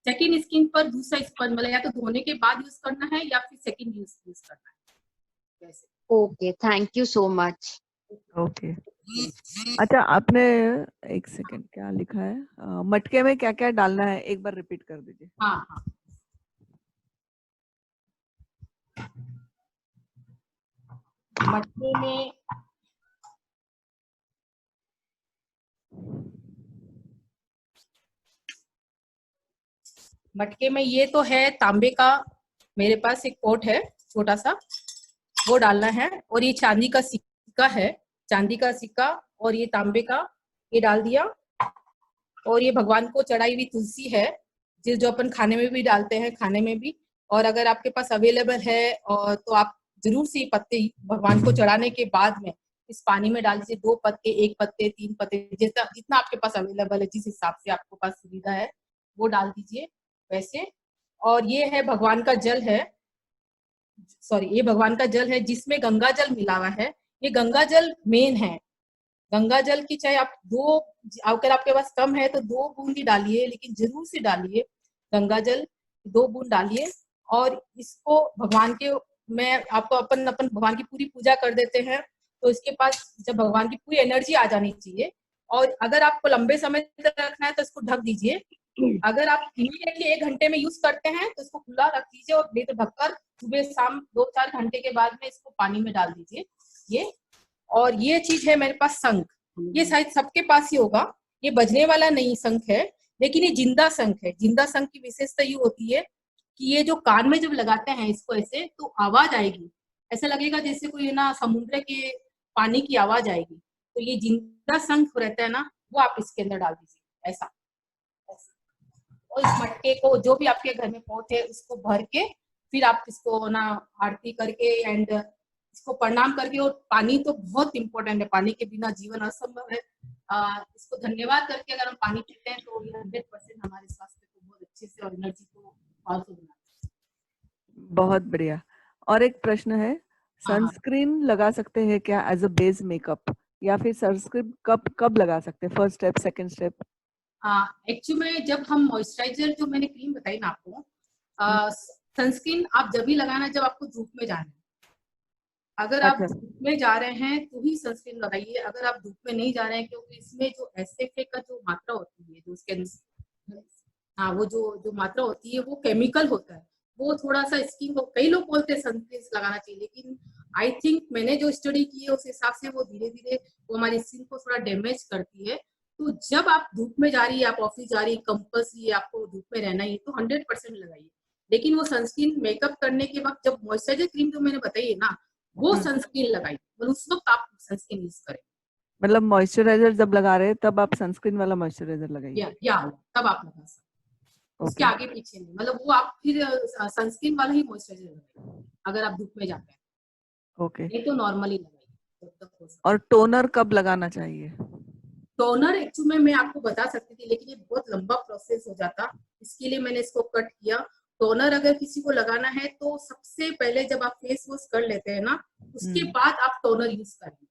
Speaker 2: सेकेंड स्किन पर दूसरा स्पंज मतलब या तो धोने के बाद यूज करना है या फिर सेकेंड यूज करना है, वैसे।
Speaker 5: Okay, thank you so much.
Speaker 1: Okay. अच्छा, आपने एक सेकंड, क्या लिखा है? मटके में क्या क्या डालना है, एक बार रिपीट कर दीजिए।
Speaker 2: हाँ, मटके में ये तो है तांबे का, मेरे पास एक पॉट है छोटा सा, वो डालना है। और ये चांदी का सिक्का है, चांदी का सिक्का, और ये तांबे का, ये डाल दिया। और ये भगवान को चढ़ाई हुई तुलसी है, जो अपन खाने में भी डालते हैं, खाने में भी। और अगर आपके पास अवेलेबल है और तो आप जरूर से पत्ते भगवान को चढ़ाने के बाद में इस पानी में डाल दीजिए, 2 पत्ते, 1 पत्ते, 3 पत्ते, जितना जितना आपके पास अवेलेबल है, जिस हिसाब से आपके पास सुविधा है वो डाल दीजिए वैसे। और ये है भगवान का जल है, सॉरी ये भगवान का जल है जिसमें गंगा जल मिला हुआ है। ये गंगा जल मेन है। गंगा जल की चाहे आप अगर आपके पास कम है तो 2 बूंद ही डालिए, लेकिन जरूर से डालिए गंगा जल, 2 बूंद डालिए। और इसको भगवान के में आपको अपन भगवान की पूरी पूजा कर देते हैं, तो इसके पास जब भगवान की पूरी एनर्जी आ जानी चाहिए। और अगर आपको लंबे समय तक रखना है तो इसको ढक दीजिए। अगर आप इमीडिएटली 1 घंटे में यूज करते हैं तो इसको खुला रख दीजिए, और नहीं तो ढककर सुबह शाम 2-4 घंटे के बाद में इसको पानी में डाल दीजिए ये। और ये चीज है मेरे पास शंख, ये शायद सबके पास ही होगा। ये बजने वाला नहीं शंख है, लेकिन ये जिंदा शंख है। जिंदा शंख की विशेषता ये होती है कि ये जो कान में जब लगाते हैं इसको ऐसे, तो आवाज आएगी, ऐसा लगेगा जैसे कोई ना समुद्र के पानी की आवाज आएगी। तो ये जिंदा शंख रहता है ना, वो आप इसके अंदर डाल दीजिए ऐसा। और इस मटके को, जो भी आपके घर में पॉट है, उसको भर के फिर आप इसको ना आरती करके एंड इसको प्रणाम करके, और पानी तो बहुत इंपॉर्टेंट है, पानी के बिना जीवन असंभव है। इसको धन्यवाद करके अगर हम पानी पीते हैं तो 100% हमारे स्वास्थ्य को बहुत अच्छे से और एनर्जी को पावरफुल बनाता है।
Speaker 1: बहुत बढ़िया। और एक प्रश्न है, सनस्क्रीन लगा सकते हैं क्या एज अ बेस मेकअप, या फिर सनस्क्रीन कब लगा सकते हैं, first step, second step?
Speaker 2: Actually में जब हम मॉइस्चराइजर, जो मैंने क्रीम बताई ना आपको, सनस्क्रीन आप जब भी लगाना जब आपको धूप में जाना है। अगर आप धूप में जा रहे हैं तो ही सनस्क्रीन लगाइए। अगर आप धूप में नहीं जा रहे हैं, क्योंकि इसमें जो एसएफए का जो मात्रा होती है, जो उसके वो जो मात्रा होती है वो केमिकल होता है, वो थोड़ा सा स्किन को, कई लोग बोलते हैं सनस्क्रीन लगाना चाहिए, लेकिन आई थिंक मैंने जो स्टडी की है उस हिसाब से वो धीरे धीरे वो हमारी स्किन को थोड़ा डैमेज करती है। तो जब आप धूप में जा रही है, आप ऑफिस जा रही है, कंपल्सरी आपको धूप में रहना ही, तो 100% लगाइए। लेकिन वो सनस्क्रीन मेकअप करने के वक्त, जब मॉइस्चराइजर क्रीम जो मैंने बताई है ना, वो सनस्क्रीन लगाइए, मतलब उस वक्त आप सनस्क्रीन यूज करें।
Speaker 1: मतलब मॉइस्चराइजर जब लगा रहे हैं तब आप सनस्क्रीन वाला मॉइस्चराइजर लगाइए,
Speaker 2: या तब आप लगा सकते, उसके आगे पीछे नहीं, मतलब वो आप फिर सनस्क्रीन वाला ही मॉइस्चराइजर लगाइए अगर आप धूप में जाते हैं।
Speaker 1: ओके।
Speaker 2: नहीं तो नॉर्मली लगाइए।
Speaker 1: और टोनर कब लगाना चाहिए?
Speaker 2: टोनर एक्चुअली मैं आपको बता सकती थी, लेकिन ये बहुत लंबा प्रोसेस हो जाता, इसके लिए मैंने इसको कट किया। टोनर अगर किसी को लगाना है तो सबसे पहले जब आप फेस वॉश कर लेते हैं ना, उसके बाद आप टोनर यूज करें।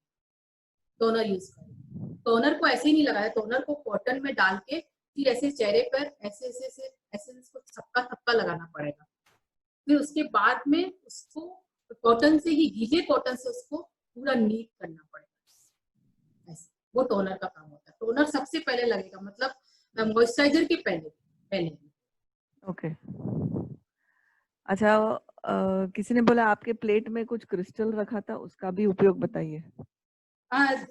Speaker 2: टोनर को ऐसे ही नहीं लगाया, टोनर को कॉटन में डाल के फिर ऐसे चेहरे पर ऐसे ऐसे ऐसे ऐसे इसको थपका थपका लगाना पड़ेगा। फिर उसके बाद में उसको कॉटन से ही, गीले कॉटन से उसको पूरा नीट करना पड़ेगा। ऐसे वो टोनर का काम होता है। टोनर सबसे पहले लगेगा, मतलब मॉइस्चराइजर के पहले। ओके।
Speaker 1: अच्छा, किसी ने बोला आपके प्लेट में कुछ क्रिस्टल रखा था, उसका भी उपयोग बताइए।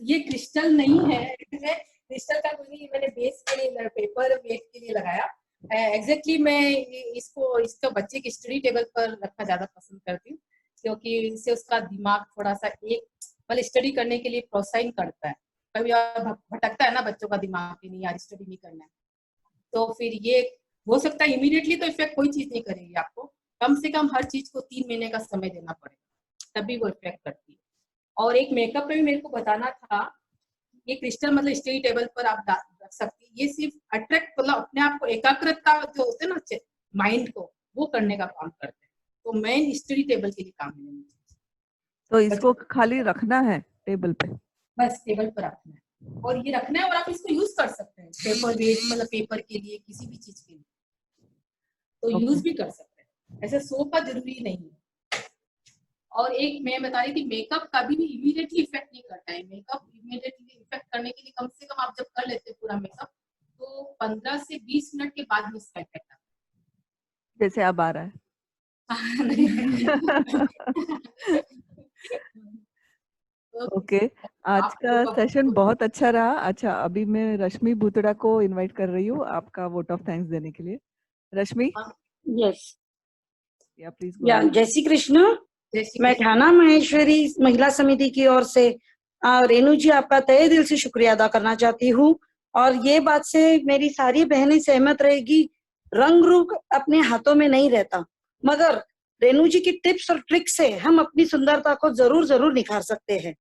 Speaker 2: ये क्रिस्टल नहीं है, क्रिस्टल का कुछ नहीं, मैंने बेस के लिए, पेपर वेट के लिए लगाया। एग्जैक्टली मैं इसको बच्चे के स्टडी टेबल पर रखना ज्यादा पसंद करती हूँ, क्योंकि इससे उसका दिमाग थोड़ा सा मतलब स्टडी करने के लिए प्रोत्साहन करता है। कभी भटकता है ना बच्चों का दिमाग कि नहीं यार स्टडी नहीं करना है, तो फिर ये हो सकता है इमीडिएटली तो इफेक्ट कोई चीज नहीं करेगी आपको, कम से कम हर चीज को 3 महीने का समय देना पड़ेगा, तभी वो इफेक्ट करती है। और एक मेकअप में भी मेरे को बताना था, ये क्रिस्टल मतलब स्टडी टेबल पर आप रख सकती है। ये सिर्फ अट्रैक्ट, मतलब अपने आप को एकाग्रता जो होते हैं ना माइंड को, वो करने का काम करते हैं। तो मेन स्टडी टेबल के लिए काम है।
Speaker 1: तो इसको खाली रखना है टेबल पे, बस
Speaker 2: टेबल पर रखना है, और ये रखना है, और आप इसको यूज कर सकते हैं पेपर वेट, मतलब पेपर के लिए, किसी भी चीज के लिए तो यूज भी कर सकते हैं, ऐसे सो का जरूरी नहीं है। और एक मैं बता रही थी, मेकअप कभी भी इमीडिएटली इफेक्ट नहीं करता है। मेकअप इमीडिएटली इफेक्ट करने के लिए कम से कम आप जब कर लेते हैं पूरा मेकअप, तो 15 से 20 मिनट के बाद में इसका इफेक्ट आता है, जैसे अब आ रहा है।
Speaker 1: ओके, आज का सेशन बहुत अच्छा रहा। अच्छा, अभी मैं रश्मि भूतड़ा को इनवाइट कर रही हूँ आपका वोट ऑफ थैंक्स देने के लिए। रश्मि?
Speaker 6: यस,
Speaker 1: या प्लीज।
Speaker 6: जय श्री कृष्ण। मैं थाना महेश्वरी महिला समिति की ओर से रेणु जी आपका तहे दिल से शुक्रिया अदा करना चाहती हूँ, और ये बात से मेरी सारी बहनें सहमत रहेगी, रंग रूप अपने हाथों में नहीं रहता, मगर रेणु जी की टिप्स और ट्रिक्स से हम अपनी सुंदरता को जरूर निखार सकते हैं।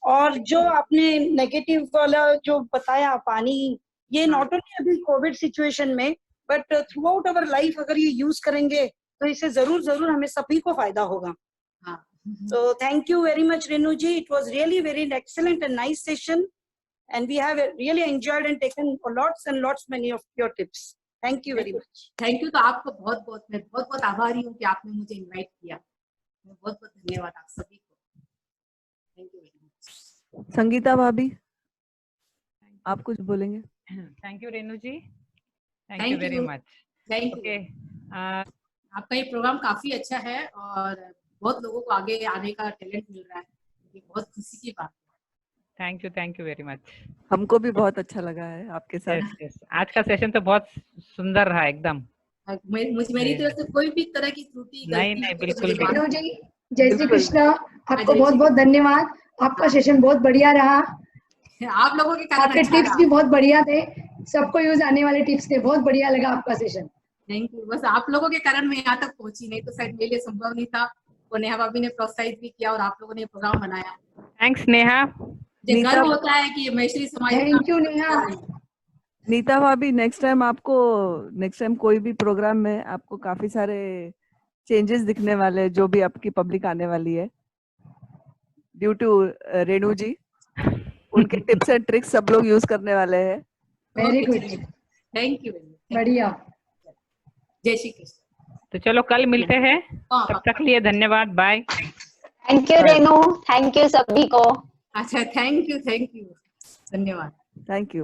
Speaker 6: और जो आपने नेगेटिव वाला जो बताया पानी, ये नॉट ओनली अभी कोविड सिचुएशन में but through out our life अगर ये यूज करेंगे तो इससे जरूर जरूर हमें सभी को फायदा होगा। So thank you very much, Renu ji. It was really very excellent and nice session, and we have really enjoyed and taken lots and lots many of your tips. Thank you very much.
Speaker 2: Thank you. तो आपको बहुत बहुत आभारी हूँ कि आपने मुझे invite किया। बहुत बहुत धन्यवाद आप सभी को। Thank you very much.
Speaker 1: Sangeeta भाभी, आप कुछ बोलेंगे?
Speaker 7: Thank you Renu ji, thank
Speaker 2: Thank
Speaker 7: you very
Speaker 2: you.
Speaker 7: Much.
Speaker 2: Thank you.
Speaker 7: Okay,
Speaker 2: आपका ये प्रोग्राम काफी अच्छा है और बहुत लोगों को आगे आने का टैलेंट मिल रहा है, ये बहुत खुशी की बात है।
Speaker 7: Thank you very much.
Speaker 1: हमको भी बहुत अच्छा लगा है आपके साथ।
Speaker 7: यस, आज का सेशन तो बहुत सुंदर रहा एकदम।
Speaker 2: मेरी तरफ से कोई भी तरह की त्रुटि
Speaker 7: नहीं,
Speaker 2: गलती
Speaker 7: नहीं,
Speaker 2: तो
Speaker 7: बिल्कुल
Speaker 2: मुझे
Speaker 7: भी
Speaker 2: माफ
Speaker 8: रेनू जी, जय श्री
Speaker 1: बिल्कुल।
Speaker 8: कृष्णा। आपको
Speaker 2: जय
Speaker 8: बहुत
Speaker 2: श्री
Speaker 8: बहुत धन्यवाद। आपका सेशन बहुत बढ़िया रहा।
Speaker 2: आप लोगों के कारण
Speaker 8: आपके
Speaker 2: अच्छा
Speaker 8: टिप्स
Speaker 2: रहा।
Speaker 8: भी बहुत बढ़िया थे, सबको यूज आने वाले टिप्स थे। बहुत बढ़िया लगा आपका सेशन।
Speaker 2: Thank you. बस आप लोगों के कारण मैं यहाँ तक पहुंची, नहीं तो शायद मेरे लिए संभव नहीं था। और नेहा भाभी ने प्रोत्साहित भी किया और आप लोगों ने प्रोग्राम बनाया।
Speaker 7: थैंक्स नेहा।
Speaker 2: मुझे
Speaker 1: नीता-
Speaker 2: गर्व होता है कि महेश्वरी समाज में
Speaker 8: थैंक यू
Speaker 2: काम
Speaker 8: नेहा।
Speaker 2: कर रही हूँ।
Speaker 1: नीता भाभी, नेक्स्ट टाइम कोई भी प्रोग्राम में आपको काफी सारे चेंजेस दिखने वाले हैं, जो भी आपकी पब्लिक आने वाली है ड्यू टू रेणु जी। उनके टिप्स एंड ट्रिक्स सब लोग यूज करने वाले हैं।
Speaker 8: Very good,
Speaker 2: thank you.
Speaker 8: बढ़िया।
Speaker 2: जय श्री कृष्ण।
Speaker 7: तो चलो कल मिलते हैं, तब तक लिए धन्यवाद, bye.
Speaker 3: Thank you Renu, thank you सभी को।
Speaker 2: अच्छा, थैंक यू धन्यवाद।
Speaker 1: Thank you.